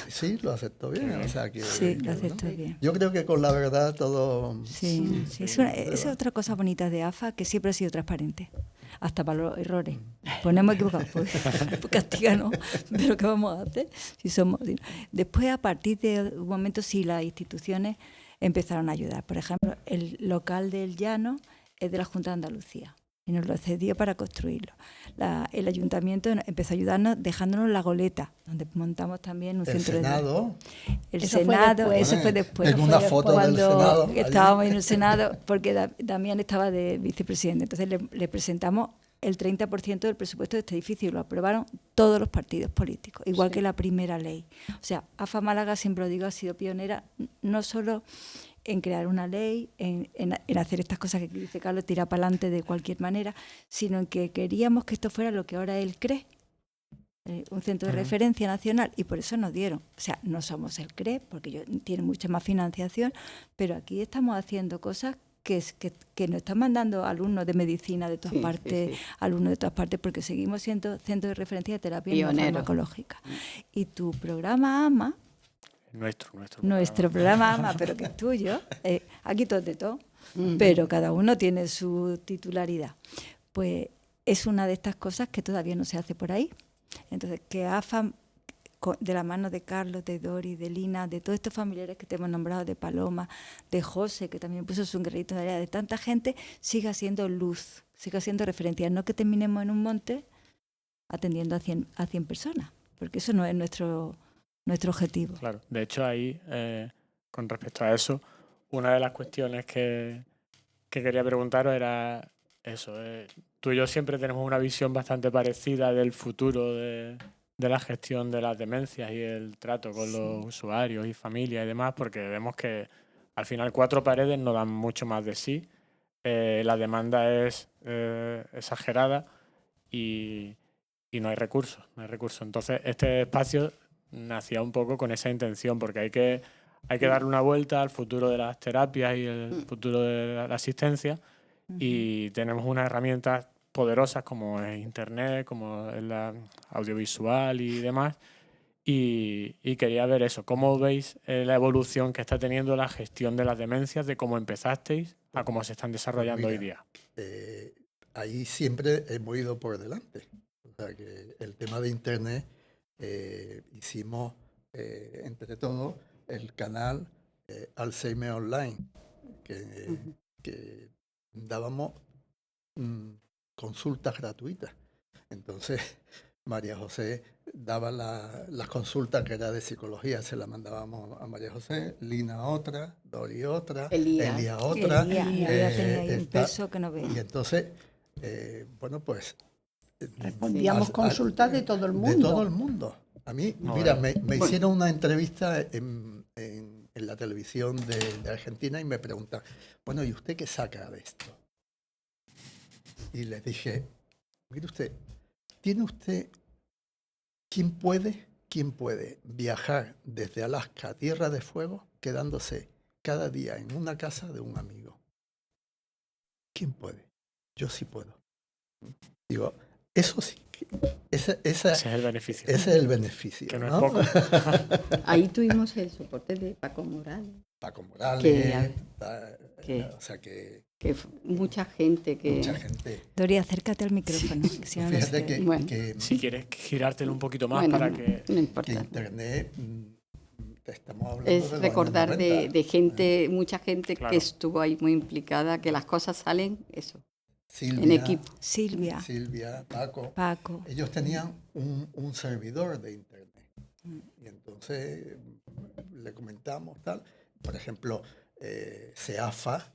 Sí, lo aceptó bien. O sea que, lo aceptó bien. Yo creo que con la verdad todo... Sí. Esa es otra cosa bonita de AFA, que siempre ha sido transparente. Hasta para los errores. Pues no hemos equivocado, pues castiganos. Pero ¿qué vamos a hacer? Después, a partir de un momento, sí, las instituciones empezaron a ayudar. Por ejemplo, el local del Llano es de la Junta de Andalucía y nos lo cedió para construirlo. El ayuntamiento empezó a ayudarnos dejándonos la goleta, donde montamos también un centro Senado. El Senado, eso fue después. Tengo una foto del Senado. Estábamos en el Senado, porque Damián estaba de vicepresidente. Entonces le presentamos el 30% del presupuesto de este edificio y lo aprobaron todos los partidos políticos, igual que la primera ley. O sea, AFA Málaga, siempre lo digo, ha sido pionera no solo en crear una ley, en hacer estas cosas que dice Carlos, tirar para adelante de cualquier manera, sino en que queríamos que esto fuera lo que ahora él cree, un centro de referencia nacional, y por eso nos dieron. O sea, no somos el CRE, porque tiene mucha más financiación, pero aquí estamos haciendo cosas que nos están mandando alumnos de medicina de todas partes, alumnos de todas partes, porque seguimos siendo centro de referencia de terapia no farmacológica. Y tu programa AMA, nuestro programa AMA, pero que es tuyo, aquí todo es de todo, pero cada uno tiene su titularidad. Pues es una de estas cosas que todavía no se hace por ahí. Entonces, que AFA, de la mano de Carlos, de Dori, de Lina, de todos estos familiares que te hemos nombrado, de Paloma, de José, que también puso su granito de arena, de tanta gente, siga siendo luz, siga siendo referencia. No que terminemos en un monte atendiendo a 100 personas, porque eso no es nuestro objetivo. Claro, de hecho ahí, con respecto a eso, una de las cuestiones que quería preguntaros era eso. Tú y yo siempre tenemos una visión bastante parecida del futuro de la gestión de las demencias y el trato con los usuarios y familias y demás, porque vemos que al final 4 paredes no dan mucho más de sí, la demanda es exagerada y no hay recursos. Entonces, este espacio nacía un poco con esa intención, porque hay que darle una vuelta al futuro de las terapias y el futuro de la asistencia, y tenemos unas herramientas poderosas como es Internet, como es la audiovisual y demás, y quería ver eso, cómo veis la evolución que está teniendo la gestión de las demencias, de cómo empezasteis a cómo se están desarrollando hoy día. Ahí siempre hemos ido por delante. O sea que el tema de Internet, hicimos entre todos el canal Alzheimer Online, que dábamos consultas gratuitas. Entonces, María José daba las consultas que era de psicología, se las mandábamos a María José, Lina otra, Dori otra, Elia otra. Elia tenía ahí un peso que no veía. Y entonces, bueno, pues... Respondíamos consultas de todo el mundo. De todo el mundo. A mí, mira, me hicieron una entrevista en la televisión de Argentina y me preguntan, bueno, ¿y usted qué saca de esto? Y les dije, mire usted, ¿tiene usted... ¿Quién puede viajar desde Alaska a Tierra de Fuego quedándose cada día en una casa de un amigo? ¿Quién puede? Yo sí puedo. Digo, eso sí. Ese es el beneficio. Ese es el beneficio. Que no es poco. Ahí tuvimos el soporte de Paco Morales. Paco Morales. O sea que mucha gente que... Mucha gente. Dori, acércate al micrófono. Sí, si no fíjate que si quieres girártelo un poquito más para que... No importa. Que Internet... Estamos hablando es de recordar de gente, mucha gente claro, que estuvo ahí muy implicada, que las cosas salen, eso, Silvia, en equipo. Silvia, Paco. Ellos tenían un servidor de Internet. Y entonces le comentamos tal. Por ejemplo, CEAFA,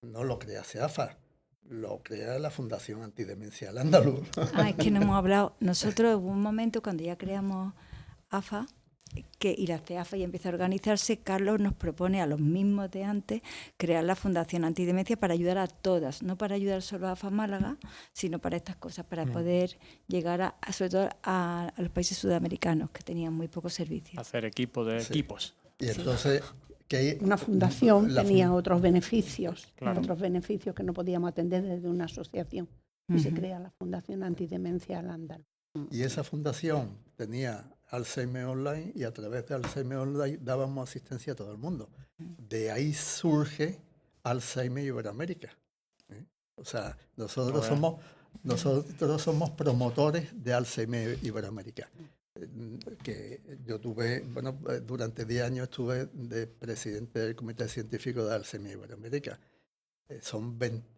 no lo crea CEAFA, lo crea la Fundación Antidemencia del Andaluz. Es que no hemos hablado. Nosotros hubo un momento cuando ya creamos AFA, y la CEAFA ya empieza a organizarse, Carlos nos propone a los mismos de antes crear la Fundación Antidemencia para ayudar a todas, no para ayudar solo a AFA Málaga, sino para estas cosas, para poder llegar sobre todo a los países sudamericanos que tenían muy pocos servicios. Hacer equipo de equipos. Y entonces... Una fundación tenía otros beneficios, otros beneficios que no podíamos atender desde una asociación. Y se crea la Fundación Antidemencia del Andaluz. Y esa fundación tenía Alzheimer Online y a través de Alzheimer Online dábamos asistencia a todo el mundo. De ahí surge Alzheimer Iberoamérica. O sea, nosotros somos promotores de Alzheimer Iberoamérica. Que yo tuve, bueno, durante 10 años estuve de presidente del Comité Científico de Alzheimer Iberoamérica.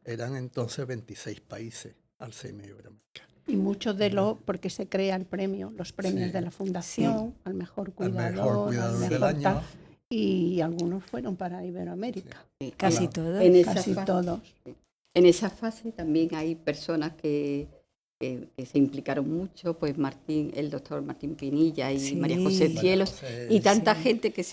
Eran entonces 26 países Alzheimer Iberoamérica. Y muchos de porque se crea el premio, los premios de la Fundación, al mejor cuidador del año. Y algunos fueron para Iberoamérica. Sí. Casi todos. Todos. En esa fase también hay personas que se implicaron mucho, pues el doctor Martín Pinilla y María José Cielos, y tanta gente que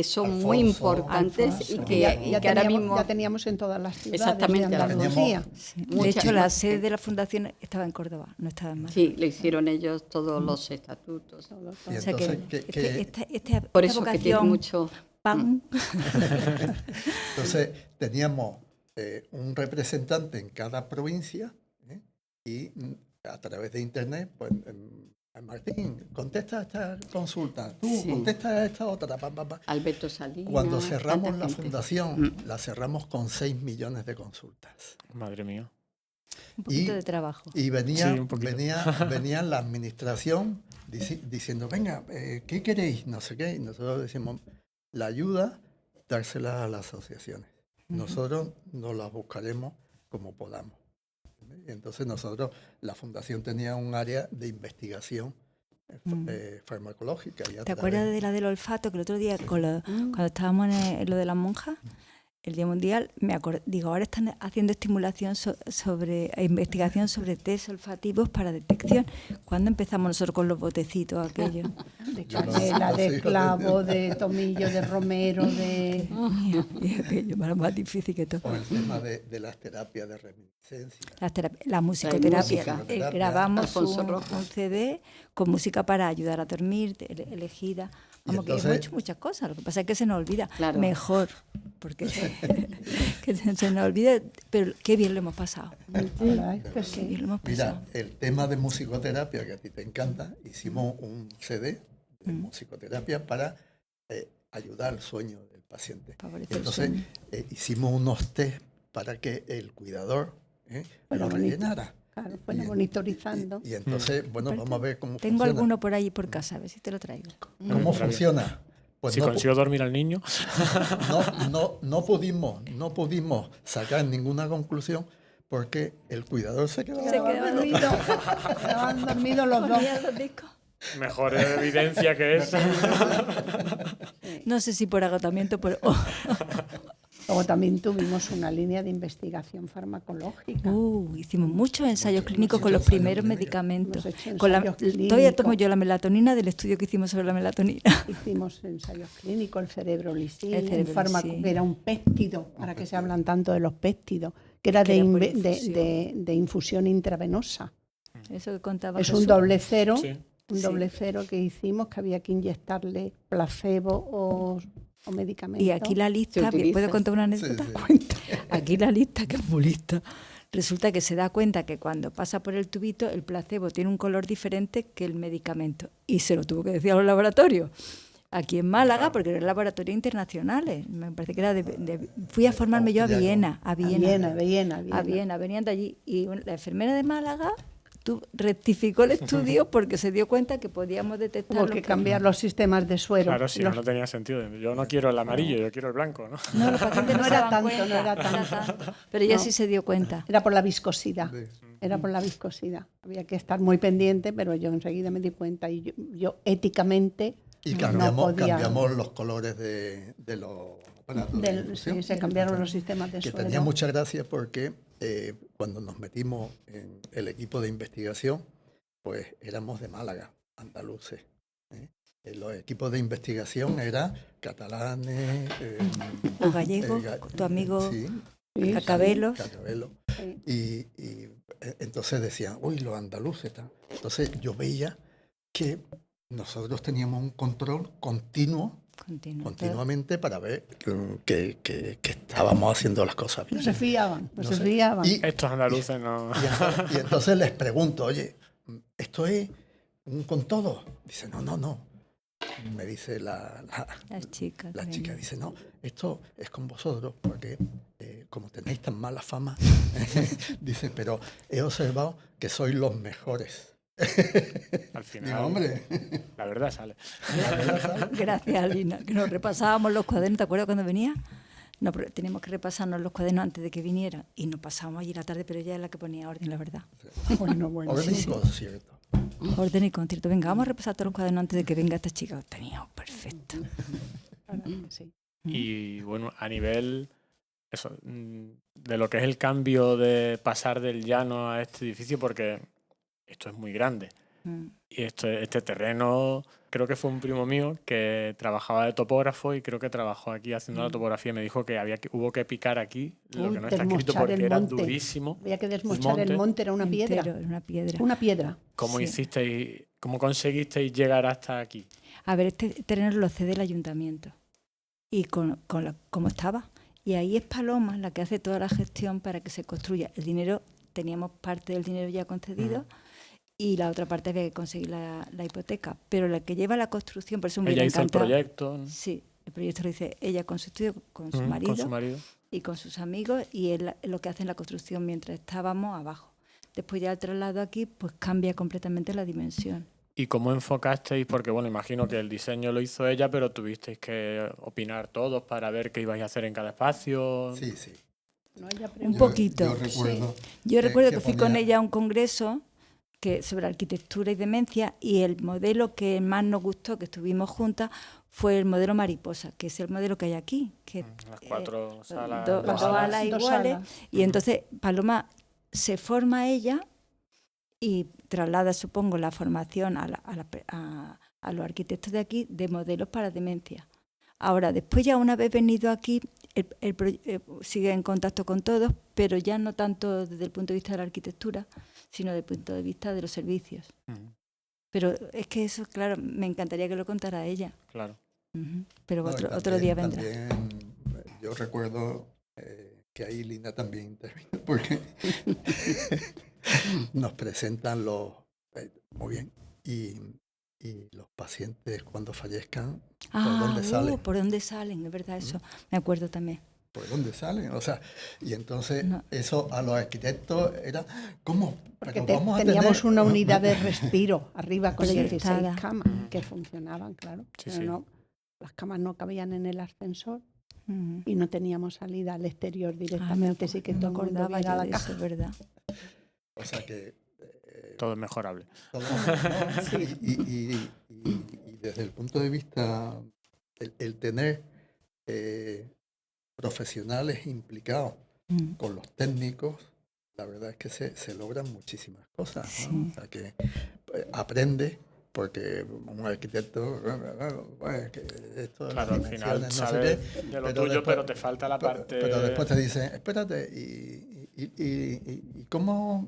son Alfonso, muy importantes y que ahora mismo... Ya teníamos en todas las ciudades. Exactamente, de Andalucía. De hecho, la sede de la Fundación estaba en Córdoba, no estaba en Málaga. Sí, lo hicieron ellos todos los estatutos. Todo. Y o sea esta por eso que tiene mucho... ¡Pam! Entonces, teníamos un representante en cada provincia. Y a través de Internet, pues, Martín, contesta esta consulta, tú contesta esta otra. Alberto Salinas. Cuando cerramos la fundación, la cerramos con 6 millones de consultas. Madre mía. Un poquito de trabajo. Y venía la administración diciendo, venga, ¿qué queréis? No sé qué. Y nosotros decimos, la ayuda, dársela a las asociaciones. Nosotros nos las buscaremos como podamos. Entonces nosotros, la Fundación tenía un área de investigación farmacológica. ¿Te acuerdas de la del olfato? Que el otro día, cuando estábamos en lo de las monjas, el Día Mundial, digo, ahora están haciendo estimulación investigación sobre test olfativos para detección. ¿Cuándo empezamos nosotros con los botecitos aquellos? De canela, de clavo, de tomillo, de romero, de... Y aquello era más difícil que todo. O el tema de las terapias de reminiscencia. La musicoterapia. Grabamos un CD con música para ayudar a dormir, elegida Vamos, que hemos hecho muchas cosas, lo que pasa es que se nos olvida. Claro. Mejor, porque que se nos olvide, pero qué bien lo hemos pasado. La verdad es que Qué bien lo hemos pasado. Mira, el tema de musicoterapia, que a ti te encanta, hicimos un CD de musicoterapia para ayudar al sueño del paciente. Entonces, hicimos unos test para que el cuidador lo rellenara. Claro, fuera monitorizando. Y entonces, bueno, vamos a ver cómo Tengo funciona. alguno por ahí por casa, a ver si te lo traigo. ¿Cómo funciona? Pues si consigo dormir al niño. No pudimos sacar ninguna conclusión porque el cuidador se quedaba dormido. Quedaban dormidos los dos. Mejor evidencia que esa. No sé si por agotamiento, pero... Luego también tuvimos una línea de investigación farmacológica. Hicimos muchos ensayos clínicos con los primeros medicamentos. Clínicos. Todavía tomo yo la melatonina del estudio que hicimos sobre la melatonina. Hicimos ensayos clínicos, el cerebrolisil, El un cerebrolisil. fármaco que era un péptido, ahora que se hablan tanto de los péptidos, que era de infusión intravenosa. Eso que contaba Es Jesús. un doble cero. Sí. Un doble cero que hicimos, que había que inyectarle placebo o medicamentos. Y aquí la lista, ¿puedo contar una anécdota? Sí. Aquí la lista, que es muy lista. Resulta que se da cuenta que cuando pasa por el tubito, el placebo tiene un color diferente que el medicamento. Y se lo tuvo que decir a los laboratorios. Aquí en Málaga, porque eran laboratorios internacionales. Me parece que era fui a formarme yo a Viena. A Viena. Venían de allí. Y la enfermera de Málaga rectificó el estudio porque se dio cuenta que podíamos detectar... Hubo que cambiar los sistemas de suero. Claro, sí, no tenía sentido. Yo no quiero el amarillo, yo quiero el blanco, ¿no? No, los pacientes no, No se era daban tanto, cuenta, no era tanto. Pero ella No. sí se dio cuenta. Era por la viscosidad. Era por la viscosidad. Había que estar muy pendiente, pero yo enseguida me di cuenta y yo éticamente Y no cambiamos, podía. cambiamos los colores de los aparatos de infusión. Sí, se cambiaron los sistemas de Que suero. tenía mucha gracia porque cuando nos metimos en el equipo de investigación, pues éramos de Málaga, andaluces. Los equipos de investigación eran catalanes, Los gallegos, tu amigo Cacabelo. Y entonces decían, uy, los andaluces. Entonces yo veía que nosotros teníamos un control continuamente para ver que estábamos haciendo las cosas bien. No se fiaban, no se fiaban. Estos andaluces no... Y entonces les pregunto, oye, ¿esto es un con todo? Dice, no. Me dice la chica, dice, no, esto es con vosotros porque como tenéis tan mala fama, dice, pero he observado que sois los mejores. Al final, Digo, hombre, la verdad sale. Gracias, Alina, que nos repasábamos los cuadernos. ¿Te acuerdas cuando venía? No, pero teníamos que repasarnos los cuadernos antes de que viniera y nos pasábamos allí la tarde, pero ella es la que ponía orden, la verdad. Bueno. orden y concierto. Orden y concierto. Venga, vamos a repasar todos los cuadernos antes de que venga esta chica. Teníamos perfecto. Sí. Y bueno, a nivel de lo que es el cambio de pasar del llano a este edificio, porque esto es muy grande. Y este terreno, creo que fue un primo mío que trabajaba de topógrafo y creo que trabajó aquí haciendo la topografía. Me dijo que hubo que picar aquí lo que no está escrito porque era durísimo. Había que desmochar el monte, era una piedra. Entero, era una piedra. Una piedra. ¿Cómo hicisteis, cómo conseguisteis llegar hasta aquí? A ver, este terreno lo cede el ayuntamiento y como estaba. Y ahí es Paloma la que hace toda la gestión para que se construya. El dinero, teníamos parte del dinero ya concedido. Y la otra parte había que conseguir la hipoteca. Pero la que lleva la construcción, por eso me Ella hizo encantado. el proyecto, ¿no? Sí, el proyecto lo dice ella con su estudio, con su marido y con sus amigos, y él lo que hace en la construcción mientras estábamos abajo. Después ya el traslado aquí, pues cambia completamente la dimensión. ¿Y cómo enfocasteis? Porque bueno, imagino que el diseño lo hizo ella, pero tuvisteis que opinar todos para ver qué ibais a hacer en cada espacio. Sí. No, Un poquito. Yo recuerdo, Yo recuerdo que fui con ella a un congreso sobre arquitectura y demencia, y el modelo que más nos gustó, que estuvimos juntas, fue el modelo mariposa, que es el modelo que hay aquí. Que, las 4 salas. Dos alas iguales. Y entonces Paloma se forma ella y traslada, supongo, la formación a los arquitectos de aquí de modelos para demencia. Ahora, después ya una vez venido aquí, sigue en contacto con todos, pero ya no tanto desde el punto de vista de la arquitectura, sino desde el punto de vista de los servicios. Pero es que eso, claro, me encantaría que lo contara ella. Claro. Pero No, otro día vendrá. También, yo recuerdo que ahí Lina también intervino, porque nos presentan muy bien, y los pacientes cuando fallezcan, ¿por dónde salen? ¿Por dónde salen? Es verdad, eso me acuerdo también. ¿Por dónde salen? O sea, y entonces eso a los arquitectos era, ¿cómo? Porque teníamos una unidad de respiro arriba con Proyectada. 16 camas que funcionaban, claro. Sí, Pero sí. no, las camas no cabían en el ascensor y no teníamos salida al exterior directamente, así que no todo me el mundo acordaba viene a yo la de caja. eso, ¿verdad? O sea que... Todo es mejorable. Y desde el punto de vista, el tener profesionales implicados con los técnicos, la verdad es que se logran muchísimas cosas, ¿no? Sí. O sea que aprende, porque un arquitecto, bueno, que esto Claro, al final no sabes sé qué, de lo tuyo, pero te falta la parte... Pero después te dicen, espérate, ¿y cómo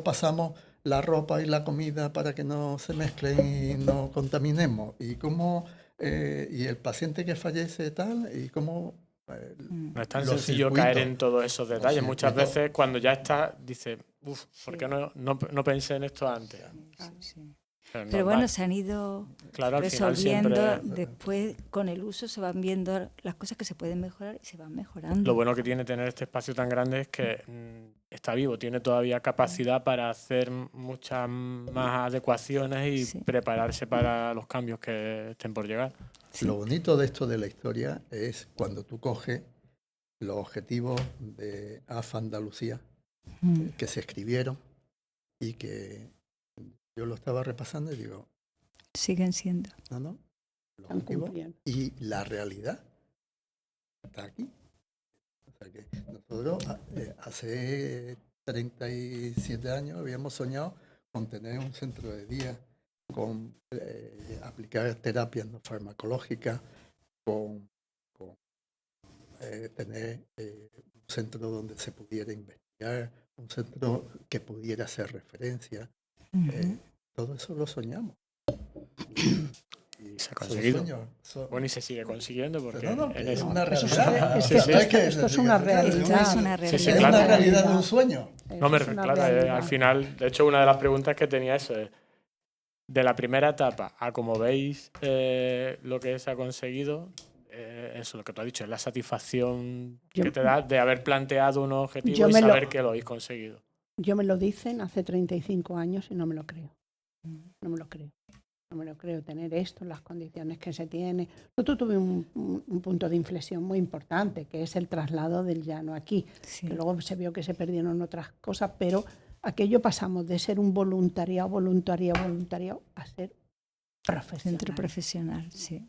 pasamos la ropa y la comida para que no se mezclen y no contaminemos? ¿Y cómo y el paciente que fallece tal? ¿Y cómo No es tan sencillo caer en todos esos detalles. Muchas veces cuando ya estás, dices, uff, ¿por qué no pensé en esto antes? Sí. Pero Pero bueno, se han ido claro, al final resolviendo, siempre... después con el uso se van viendo las cosas que se pueden mejorar y se van mejorando. Lo bueno que tiene tener este espacio tan grande es que está vivo, tiene todavía capacidad para hacer muchas más adecuaciones y prepararse para los cambios que estén por llegar. Sí. Lo bonito de esto de la historia es cuando tú coges los objetivos de AFA Andalucía que se escribieron y que yo lo estaba repasando y digo... Siguen siendo. No, los objetivos y la realidad está aquí. O sea que nosotros hace 37 años habíamos soñado con tener un centro de día, con aplicar terapias no farmacológicas, con tener un centro donde se pudiera investigar, un centro que pudiera ser referencia. Todo eso lo soñamos. Y se ha conseguido. Bueno, y se sigue consiguiendo porque es una realidad. Esto es una realidad. Es una realidad. Sí, Es claro. una realidad de un sueño. No, claro, al final, de hecho, una de las preguntas que tenía eso es, de la primera etapa a como veis lo que se ha conseguido, eso, lo que tú has dicho, es la satisfacción que te da de haber planteado unos objetivos y saber que lo habéis conseguido. Yo me lo dicen hace 35 años y no me lo creo. No me lo creo. No me lo creo tener esto, las condiciones que se tiene. Nosotros tuve un punto de inflexión muy importante, que es el traslado del llano aquí. Sí. Que luego se vio que se perdieron otras cosas, pero aquello pasamos de ser un voluntariado a ser profesional. Centro profesional, sí.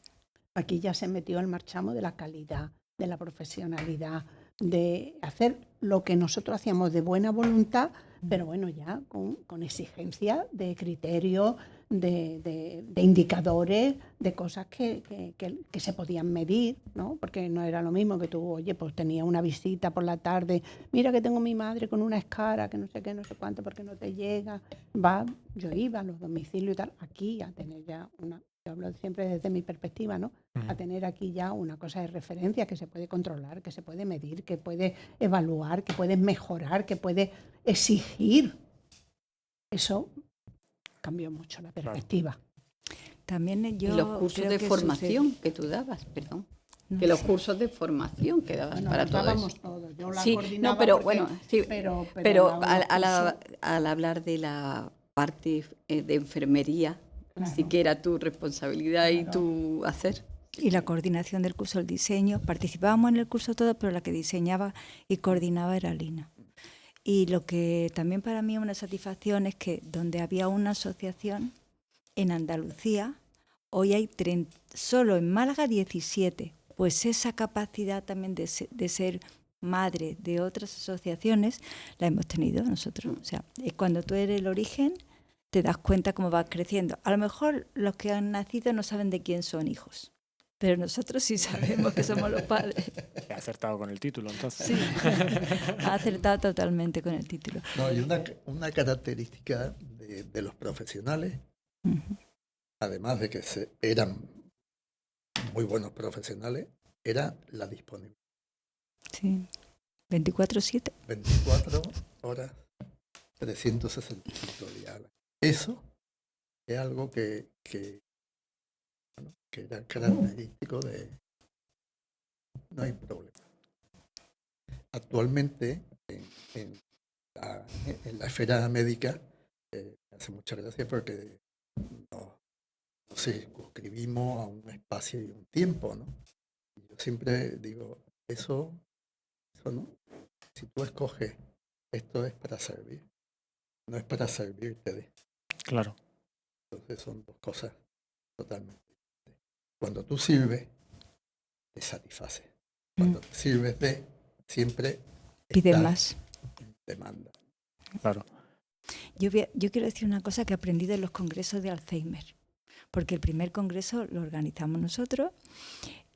Aquí ya se metió el marchamo de la calidad, de la profesionalidad, de hacer lo que nosotros hacíamos de buena voluntad, pero bueno, ya con exigencia de criterio, de indicadores, de cosas que se podían medir, ¿no? Porque no era lo mismo que tú, oye, pues tenía una visita por la tarde, mira que tengo mi madre con una escara, que no sé qué, no sé cuánto, porque no te llega. Yo iba a los domicilios y tal, aquí a tener ya yo hablo siempre desde mi perspectiva, ¿no? A tener aquí ya una cosa de referencia que se puede controlar, que se puede medir, que puede evaluar, que puede mejorar, que puede exigir. Eso cambió mucho la perspectiva. También y los cursos de formación que tú dabas, perdón. No que los sé. cursos de formación que dabas para todo eso. Todos. Yo la Sí, coordinaba no, pero porque, bueno, sí, pero al hablar de la parte de enfermería, sí que era tu responsabilidad y tu hacer. Y la coordinación del curso, el diseño. Participábamos en el curso todo, pero la que diseñaba y coordinaba era Lina. Y lo que también para mí es una satisfacción es que donde había una asociación en Andalucía, hoy hay solo en Málaga 17. Pues esa capacidad también de ser madre de otras asociaciones la hemos tenido nosotros. O sea, cuando tú eres el origen, te das cuenta cómo vas creciendo. A lo mejor los que han nacido no saben de quién son hijos, pero nosotros sí sabemos que somos los padres. Ha acertado con el título, entonces. Sí, ha acertado totalmente con el título. No, y una característica de los profesionales además de que eran muy buenos profesionales, era la disponibilidad. Sí, 24/7. 24 horas, 365 días. Eso es algo que era característico de... No hay problema. Actualmente, en la esfera médica, me hace mucha gracia porque nos circunscribimos a un espacio y un tiempo, ¿no? Y yo siempre digo, eso no. Si tú escoges, esto es para servir, no es para servirte de. Claro. Entonces son dos cosas totalmente diferentes. Cuando tú sirves, te satisface. Cuando te sirves de, siempre pide más. Demanda. Claro. Yo quiero decir una cosa que he aprendido en los congresos de Alzheimer, porque el primer congreso lo organizamos nosotros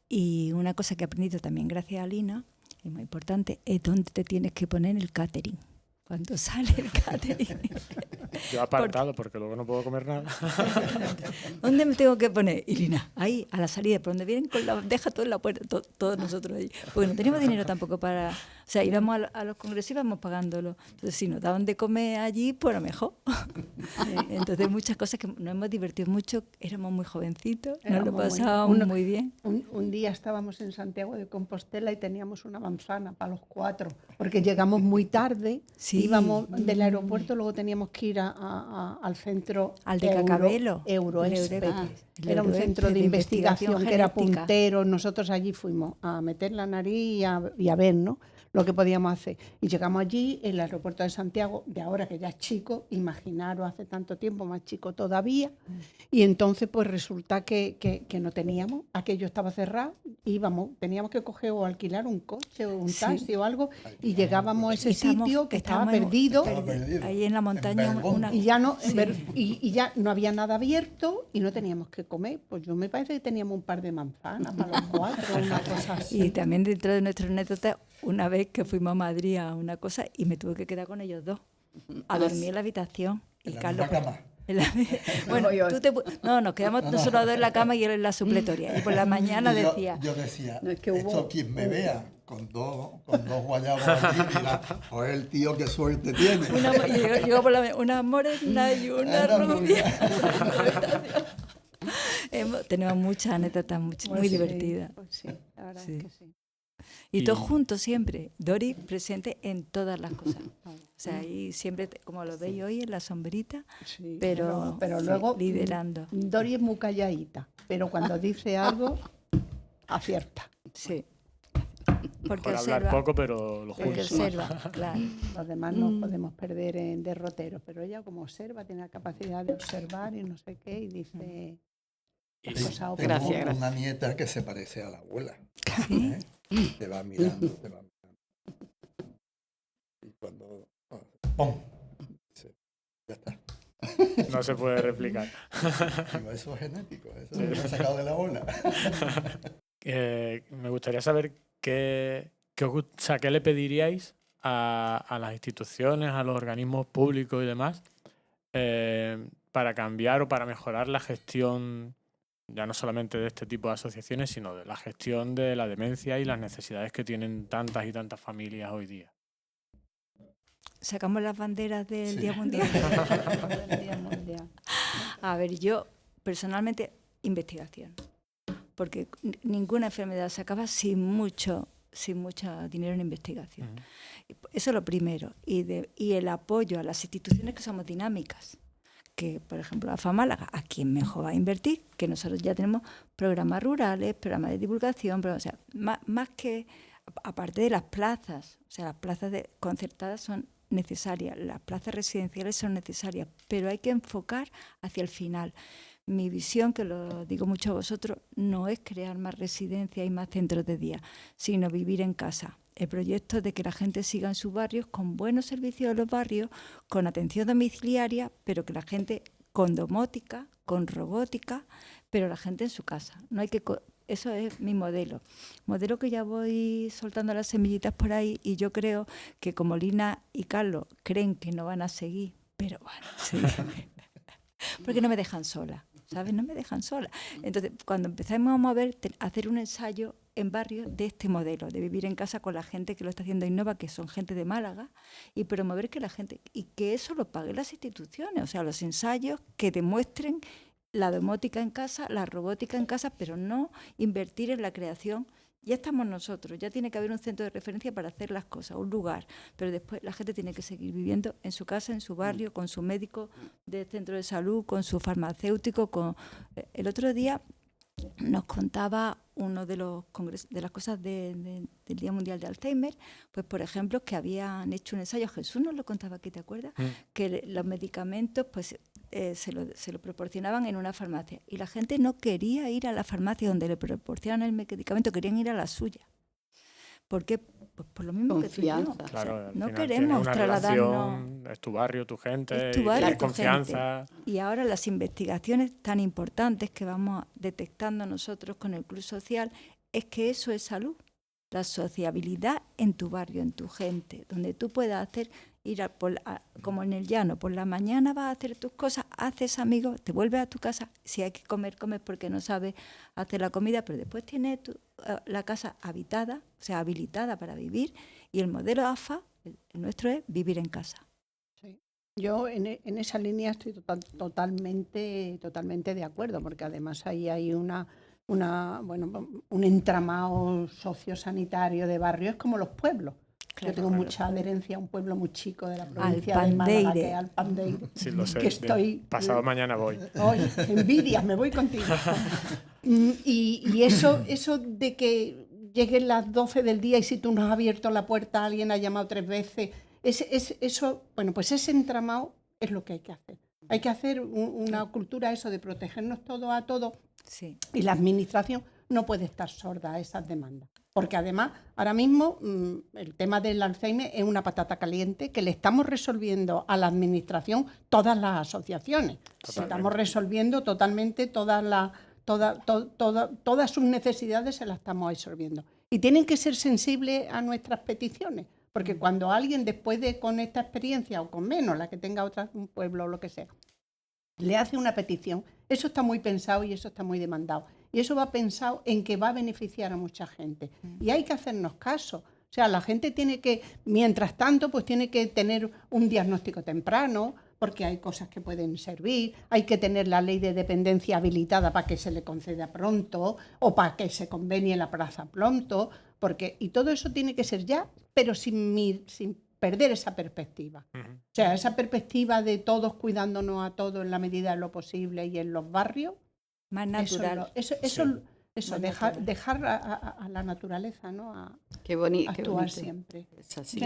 y una cosa que he aprendido también gracias a Lina, es muy importante, es dónde te tienes que poner el catering. Cuando sale el catering. Yo apartado porque luego no puedo comer nada. ¿Dónde me tengo que poner? Y Lina, ahí, a la salida, por donde vienen con la bandeja, todo en la puerta, todos nosotros ahí. Porque no teníamos dinero tampoco para... O sea, íbamos a los congresos y íbamos pagándolo. Entonces, si nos daban de comer allí, pues a lo mejor. Entonces, muchas cosas que nos hemos divertido mucho. Éramos muy jovencitos, nos lo pasábamos muy bien. Un día estábamos en Santiago de Compostela y teníamos una manzana para los 4, porque llegamos muy tarde. Sí. Íbamos del aeropuerto, luego teníamos que ir al centro al de Cacabelo, Euroespe. Era un centro de investigación que era puntero. Nosotros allí fuimos a meter la nariz y a ver, ¿no?, lo que podíamos hacer. Y llegamos allí, el aeropuerto de Santiago, de ahora que ya es chico, imaginaros hace tanto tiempo, más chico todavía, y entonces pues resulta que no teníamos, aquello estaba cerrado, teníamos que coger o alquilar un coche o un taxi o algo, y llegábamos a ese sitio que estaba perdido. Ahí en la montaña. Y ya no había nada abierto y no teníamos que comer. Pues yo me parece que teníamos un par de manzanas para los 4, una cosa así. Y también dentro de nuestra anécdota, una vez que fuimos a Madrid a una cosa y me tuve que quedar con ellos dos a dormir en la habitación. Y ¿En Carlos, la cama? Bueno, nos quedamos nosotros dos en la cama y él en la supletoria. Y por la mañana decía... Yo decía, no, es que esto quien me vea con dos guayabos aquí, dirá, joder, el tío qué suerte tiene. Llegó por la mañana, una morena y una rubia. Tenemos muchas anécdotas muy divertidas. Pues sí, la verdad es que sí. Y todos juntos siempre, Dori presente en todas las cosas. O sea, ahí siempre, como lo veis hoy, en la sombrita, Sí, pero luego liderando. Dori es muy calladita, pero cuando dice algo, acierta. Sí. Porque Por hablar poco, pero lo porque justo. observa, claro. Los demás nos podemos perder en derroteros, pero ella como observa, tiene la capacidad de observar y no sé qué, y dice... Tengo Gracias. una nieta que se parece a la abuela. ¿Sí? Te va mirando. Y cuando... ¡pum! Dice, ya está. No se puede replicar. Digo, eso es genético, eso lo he sacado de la bola. Me gustaría saber qué le pediríais a las instituciones, a los organismos públicos y demás, para cambiar o para mejorar la gestión, ya no solamente de este tipo de asociaciones, sino de la gestión de la demencia y las necesidades que tienen tantas y tantas familias hoy día. Sacamos las banderas del Día Mundial. A ver, yo personalmente, investigación. Porque ninguna enfermedad se acaba sin mucho dinero en investigación. Eso es lo primero. Y el apoyo a las instituciones que somos dinámicas. Que, por ejemplo, AFA Málaga, ¿a quién mejor va a invertir? Que nosotros ya tenemos programas rurales, programas de divulgación, o sea, más que, aparte de las plazas, o sea, las plazas concertadas son necesarias, las plazas residenciales son necesarias, pero hay que enfocar hacia el final. Mi visión, que lo digo mucho a vosotros, no es crear más residencias y más centros de día, sino vivir en casa. El proyecto de que la gente siga en sus barrios con buenos servicios en los barrios, con atención domiciliaria, pero que la gente con domótica, con robótica, pero la gente en su casa. No hay que eso es mi modelo. Modelo que ya voy soltando las semillitas por ahí y yo creo que como Lina y Carlos creen que no van a seguir, pero bueno, sí. porque no me dejan sola, ¿sabes? No me dejan sola. Entonces, cuando empezamos a mover, hacer un ensayo en barrios de este modelo, de vivir en casa con la gente que lo está haciendo Innova, que son gente de Málaga, y promover que la gente, y que eso lo paguen las instituciones, o sea, los ensayos que demuestren la domótica en casa, la robótica en casa, pero no invertir en la creación. Ya estamos nosotros, ya tiene que haber un centro de referencia para hacer las cosas, un lugar, pero después la gente tiene que seguir viviendo en su casa, en su barrio, con su médico de centro de salud, con su farmacéutico. El otro día nos contaba uno de los de las cosas del Día Mundial de Alzheimer, pues por ejemplo que habían hecho un ensayo, Jesús nos lo contaba aquí, ¿te acuerdas? Que los medicamentos pues se lo proporcionaban en una farmacia y la gente no quería ir a la farmacia donde le proporcionan el medicamento, querían ir a la suya. ¿Por qué? Pues por lo mismo confianza. Que tú y yo. Claro, o sea, no final queremos una trasladarnos. relación, es tu barrio, tu gente, Es tu barrio, tienes tu confianza. gente. Y ahora las investigaciones tan importantes que vamos detectando nosotros con el Club Social es que eso es salud. La sociabilidad en tu barrio, en tu gente, donde tú puedas hacer, como en el llano, por la mañana vas a hacer tus cosas, haces amigos, te vuelves a tu casa, si hay que comer, comes porque no sabes hacer la comida, pero después tienes la casa habitada, o sea, habilitada para vivir, y el modelo AFA, el nuestro es vivir en casa. Sí. Yo en esa línea estoy totalmente de acuerdo, porque además ahí hay un entramado sociosanitario de barrios como los pueblos. Claro, yo tengo mucha adherencia a un pueblo muy chico de la provincia de Málaga, que es Alpandeire. Sí, lo sé. Que estoy, pasado mañana voy. Hoy, envidias, me voy contigo. Y eso de que lleguen las 12 del día y si tú no has abierto la puerta, alguien ha llamado 3 veces, eso, bueno, pues ese entramado es lo que hay que hacer. Hay que hacer una cultura eso de protegernos todos a todos. Sí. Y la administración no puede estar sorda a esas demandas. Porque además, ahora mismo, el tema del Alzheimer es una patata caliente que le estamos resolviendo a la administración todas las asociaciones. Totalmente. Estamos resolviendo totalmente todas sus necesidades, se las estamos absorbiendo. Y tienen que ser sensibles a nuestras peticiones. Porque cuando alguien, después de con esta experiencia o con menos, la que tenga un pueblo o lo que sea, le hace una petición, eso está muy pensado y eso está muy demandado. Y eso va pensado en que va a beneficiar a mucha gente. Y hay que hacernos caso. O sea, la gente tiene que, mientras tanto, pues tiene que tener un diagnóstico temprano, porque hay cosas que pueden servir, hay que tener la ley de dependencia habilitada para que se le conceda pronto o para que se convenie la plaza pronto, y todo eso tiene que ser ya, pero sin perder esa perspectiva. O sea, esa perspectiva de todos cuidándonos a todos en la medida de lo posible y en los barrios. Más natural. Eso dejar a la naturaleza, ¿no? Actuar siempre. Es así.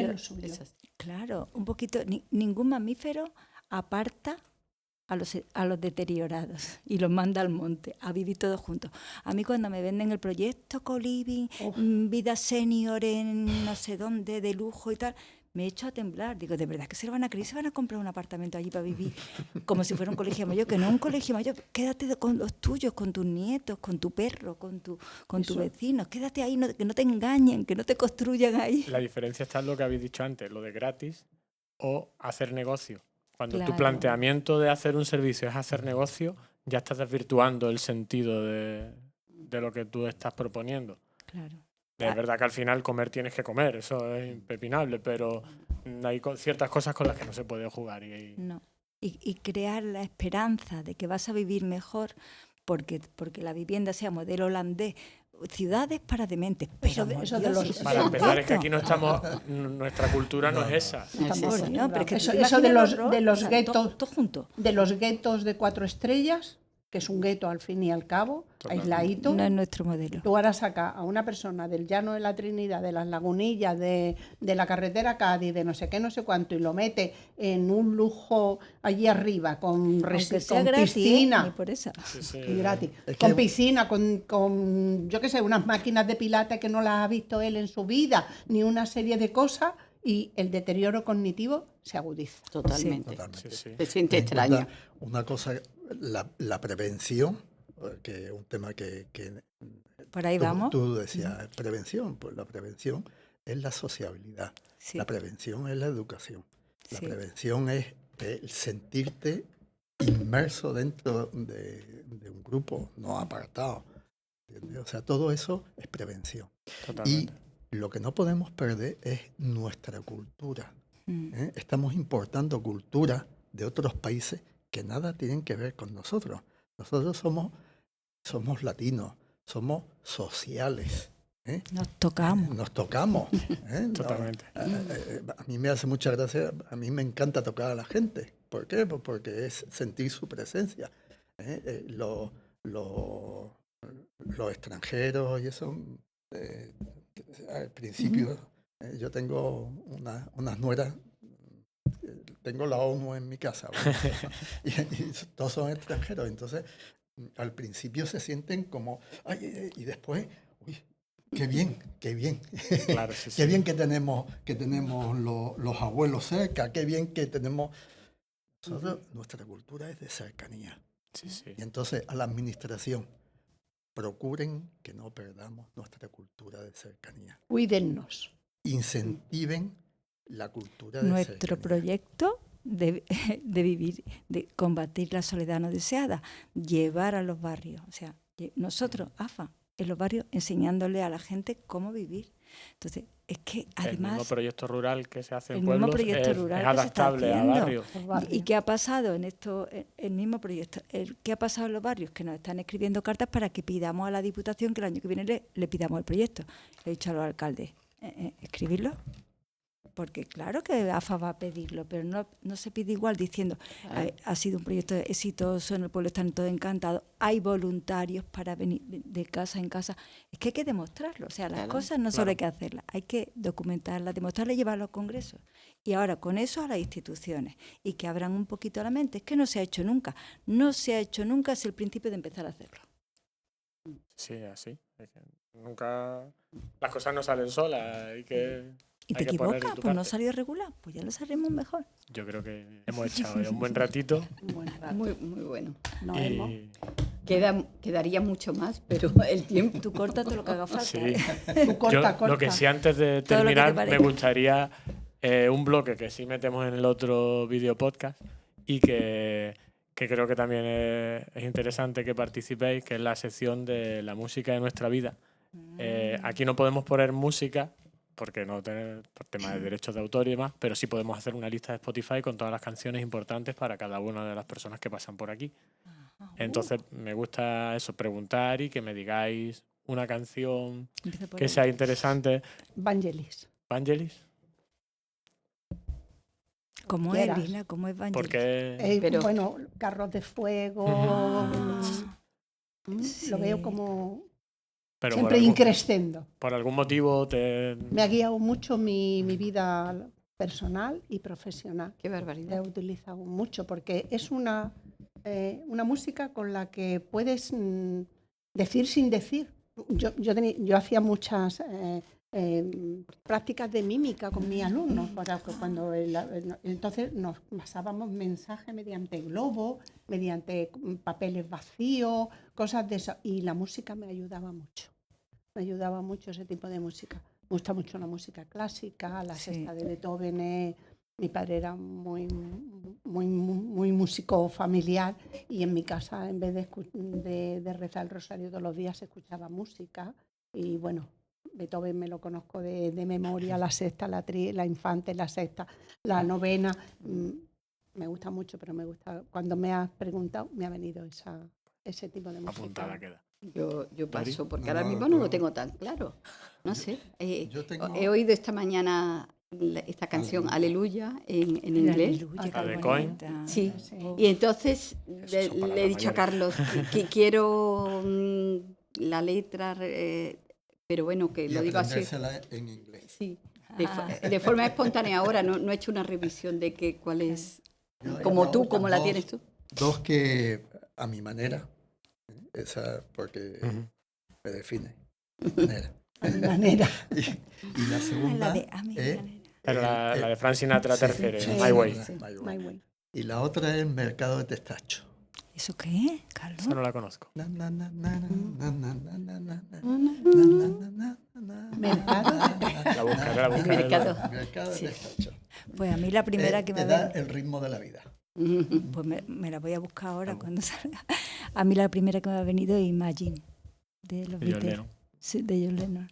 Claro, un poquito. Ningún mamífero aparta a los deteriorados y los manda al monte a vivir todos juntos. A mí cuando me venden el proyecto Coliving, vida senior en no sé dónde, de lujo y tal, me echo a temblar. Digo, ¿de verdad que se lo van a creer? ¿Se van a comprar un apartamento allí para vivir como si fuera un colegio mayor? Que no un colegio mayor. Quédate con los tuyos, con tus nietos, con tu perro, con tu vecino. Quédate ahí, que no te engañen, que no te construyan ahí. La diferencia está en lo que habéis dicho antes, lo de gratis o hacer negocio. Cuando tu planteamiento de hacer un servicio es hacer negocio, ya estás desvirtuando el sentido de lo que tú estás proponiendo. Claro. Es verdad que al final comer tienes que comer, eso es impepinable, pero hay ciertas cosas con las que no se puede jugar. No. Y crear la esperanza de que vas a vivir mejor porque la vivienda sea modelo holandés, ciudades para dementes. Pero para empezar, es que aquí no estamos, nuestra cultura no es esa. Eso de los guetos, de los guetos de 4 estrellas, que es un gueto al fin y al cabo, aisladito. No es nuestro modelo. Tú harás acá a una persona del Llano de la Trinidad, de las Lagunillas, de la carretera Cádiz, de no sé qué, no sé cuánto, y lo mete en un lujo allí arriba, con piscina. Por eso. Sí. Y gratis. Con piscina, con yo qué sé, unas máquinas de pilates que no las ha visto él en su vida, ni una serie de cosas, y el deterioro cognitivo se agudiza. Totalmente. Sí. Se siente extraña. Una cosa, la prevención, que es un tema que por ahí vamos. Tú decías, prevención, pues la prevención es la sociabilidad, la prevención es la educación, la prevención es el sentirte inmerso dentro de un grupo, no apartado. ¿Entiendes? O sea, todo eso es prevención. Totalmente. Y lo que no podemos perder es nuestra cultura. Estamos importando cultura de otros países que nada tienen que ver con nosotros. Nosotros somos latinos, somos sociales. Nos tocamos. Nos tocamos. Totalmente. A mí me hace mucha gracia, a mí me encanta tocar a la gente. ¿Por qué? Pues porque es sentir su presencia. Los extranjeros y eso, al principio, yo tengo unas nueras, tengo la ONU en mi casa, y todos son extranjeros, entonces al principio se sienten como, ay, y después, uy, qué bien, qué bien. Claro, sí, Qué bien que tenemos los abuelos cerca, qué bien que tenemos. Nosotros, nuestra cultura es de cercanía. Sí, sí. Y entonces a la administración, procuren que no perdamos nuestra cultura de cercanía. Cuídennos. Incentiven la cultura de Nuestro cercanía. proyecto de vivir, de combatir la soledad no deseada, llevar a los barrios, o sea, nosotros, AFA, en los barrios, enseñándole a la gente cómo vivir. Entonces, es que además... El mismo proyecto rural que se hace en el mismo pueblos proyecto es rural adaptable que se a está barrios. ¿Y qué ha pasado en esto? El mismo proyecto. ¿Qué ha pasado en los barrios? Que nos están escribiendo cartas para que pidamos a la Diputación que el año que viene le pidamos el proyecto. Le he dicho a los alcaldes, escribirlo. Porque claro que AFA va a pedirlo, pero no se pide igual diciendo ha sido un proyecto exitoso, en el pueblo están todos encantados, hay voluntarios para venir de casa en casa. Es que hay que demostrarlo, o sea, las cosas no solo hay que hacerlas, hay que documentarlas, demostrarlas y llevarlas a los congresos. Y ahora con eso a las instituciones y que abran un poquito la mente. Es que no se ha hecho nunca, es el principio de empezar a hacerlo. Sí, así. Es que nunca las cosas no salen solas, hay que... Y te equivocas, pues no salió regular, pues ya lo sabremos mejor. Yo creo que hemos echado ya un buen ratito. Muy, muy bueno. Quedaría mucho más, pero el tiempo... Tú corta todo lo que haga falta. Sí. Tú corta. Lo que sí, antes de terminar, me gustaría un bloque que sí metemos en el otro video podcast y que creo que también es interesante que participéis, que es la sección de la música de nuestra vida. Aquí no podemos poner música porque no tener por temas de derechos de autor y demás, pero sí podemos hacer una lista de Spotify con todas las canciones importantes para cada una de las personas que pasan por aquí. Entonces me gusta eso, preguntar y que me digáis una canción que sea interesante. Vangelis. ¿Vangelis? ¿Cómo es, Lina? ¿Cómo es Vangelis? Porque... Bueno, Carros de Fuego. Lo veo como... Pero siempre increscendo. ¿Por algún motivo me ha guiado mucho mi vida personal y profesional? Qué barbaridad. La he utilizado mucho porque es una música con la que puedes decir sin decir. Yo hacía muchas prácticas de mímica con mis alumnos, entonces nos pasábamos mensajes mediante globo, mediante papeles vacíos, cosas de eso, y la música me ayudaba mucho ese tipo de música. Me gusta mucho la música clásica, la sexta de Beethoven. Mi padre era muy músico familiar y en mi casa, en vez de rezar el rosario todos los días, se escuchaba música. Y bueno, Beethoven me lo conozco de memoria, la sexta, la infante, la sexta, la novena. Me gusta mucho, pero me gusta, cuando me has preguntado, me ha venido ese tipo de música. Apuntada queda. Yo paso, porque ahora mismo no lo tengo tan claro. No sé. He oído esta mañana esta canción, Aleluya, en inglés. La de Coin. Sí. Y entonces le he dicho a Carlos que quiero la letra, pero bueno, que lo digo así. En inglés. Sí. De forma espontánea ahora, no he hecho una revisión de cuál es, como la tienes tú. Dos que a mi manera, esa porque me define, manera. Y la segunda pero la de Frank Sinatra te refieres, My Way. Y la otra es Mercado de Testacho. ¿Eso qué es, Carlos? Esa no la conozco. Mercado. Mercado de Testacho. Pues a mí la primera que me da el ritmo de la vida. Pues me la voy a buscar ahora cuando salga. A mí la primera que me ha venido es Imagine, de los Beatles. Sí, de John Lennon.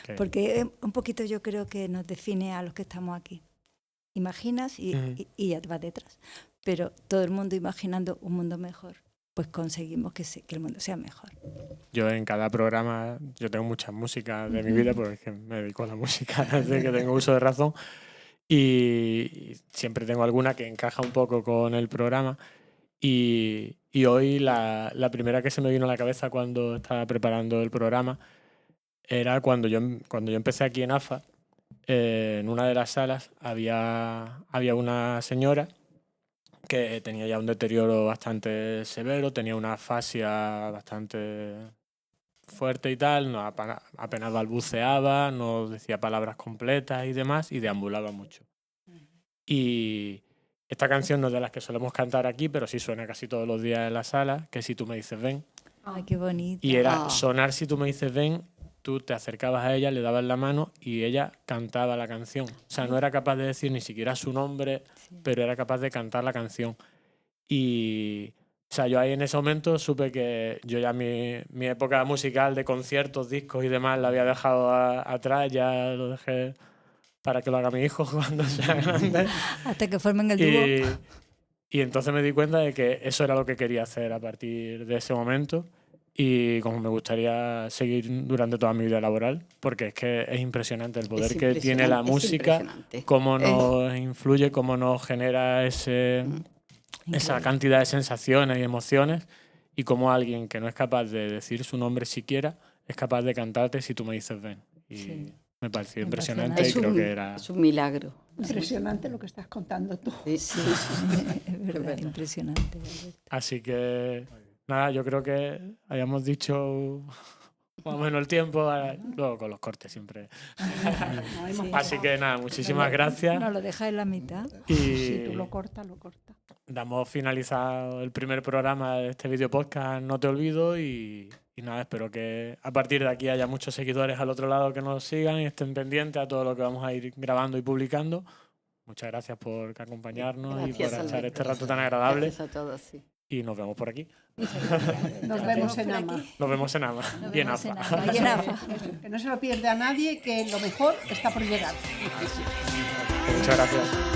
Okay. Porque un poquito yo creo que nos define a los que estamos aquí. Imaginas y ya te vas detrás. Pero todo el mundo imaginando un mundo mejor, pues conseguimos que el mundo sea mejor. Yo en cada programa, yo tengo muchas músicas de mi vida, porque es que me dedico a la música desde que tengo uso de razón, y siempre tengo alguna que encaja un poco con el programa. Y hoy la primera que se me vino a la cabeza cuando estaba preparando el programa era cuando yo empecé aquí en AFA, en una de las salas había una señora que tenía ya un deterioro bastante severo, tenía una afasia bastante fuerte y tal, no, apenas balbuceaba, no decía palabras completas y demás, y deambulaba mucho. Y esta canción no es de las que solemos cantar aquí, pero sí suena casi todos los días en la sala, que es Si tú me dices ven. Ay, qué bonito. Y era sonar Si tú me dices ven, tú te acercabas a ella, le dabas la mano y ella cantaba la canción. O sea, no era capaz de decir ni siquiera su nombre, pero era capaz de cantar la canción. Y, o sea, yo ahí en ese momento supe que yo ya mi época musical de conciertos, discos y demás la había dejado atrás, ya lo dejé para que lo haga mi hijo cuando sea grande. Hasta que formen el dúo. Y entonces me di cuenta de que eso era lo que quería hacer a partir de ese momento. Y como me gustaría seguir durante toda mi vida laboral, porque es que es impresionante el poder que tiene la música, cómo nos influye, cómo nos genera esa cantidad de sensaciones y emociones, y cómo alguien que no es capaz de decir su nombre siquiera es capaz de cantarte Si tú me dices ven. Y me pareció impresionante y creo que era... Es un milagro. Impresionante lo que estás contando tú. Sí. Es verdad, impresionante. Así que... Nada, yo creo que hayamos dicho más o menos el tiempo, luego con los cortes siempre. Así que nada, muchísimas gracias. No, lo dejas en la mitad. Y si tú lo cortas, lo cortas. Damos finalizado el primer programa de este video podcast No te olvido y nada, espero que a partir de aquí haya muchos seguidores al otro lado que nos sigan y estén pendientes a todo lo que vamos a ir grabando y publicando. Muchas gracias por acompañarnos y por echar este rato tan agradable. Gracias a todos, sí. Y nos vemos por aquí. Nos vemos en AMA. Nos vemos en AMA. Y en AFA. Que no se lo pierda a nadie, que lo mejor está por llegar. Muchas gracias.